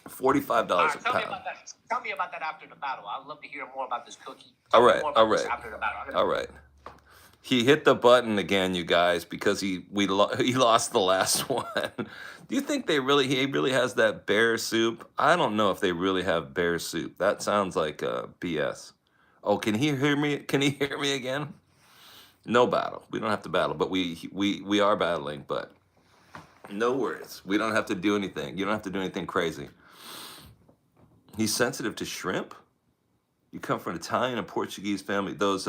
$45 All right, a tell me pound. about that. Tell me about that after the battle. I'd love to hear more about this cookie. All Tell me right, more all about this right, after the battle. all right. He hit the button again, you guys, because he lost the last one. Do you think he really has that bear soup? I don't know if they really have bear soup. That sounds like BS. Oh, can he hear me? Can he hear me again? No battle. We don't have to battle, but we are battling. But no worries. We don't have to do anything. You don't have to do anything crazy. He's sensitive to shrimp. You come from an Italian and Portuguese family. Those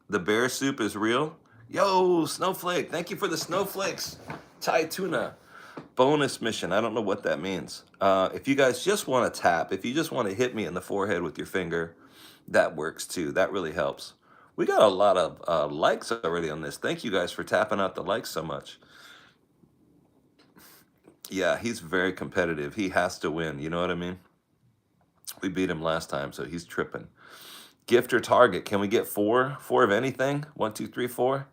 the bear soup is real. Yo, Snowflake, thank you for the snowflakes. Thai tuna. Bonus mission. I don't know what that means. If you guys just want to tap, if you just want to hit me in the forehead with your finger, that works too. That really helps. We got a lot of likes already on this. Thank you guys for tapping out the likes so much. Yeah, he's very competitive. He has to win. You know what I mean? We beat him last time, so he's tripping. Gift or target? Can we get four? Four of anything? 1, 2, 3, 4.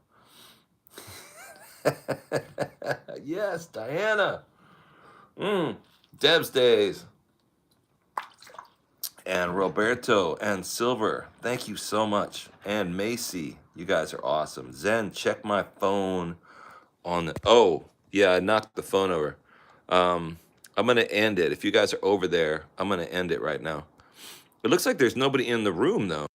Yes, Diana. Deb's Days. And Roberto and Silver. Thank you so much. And Macy. You guys are awesome. Zen, check my phone on the... Oh, yeah, I knocked the phone over. I'm going to end it. If you guys are over there, I'm going to end it right now. It looks like there's nobody in the room, though.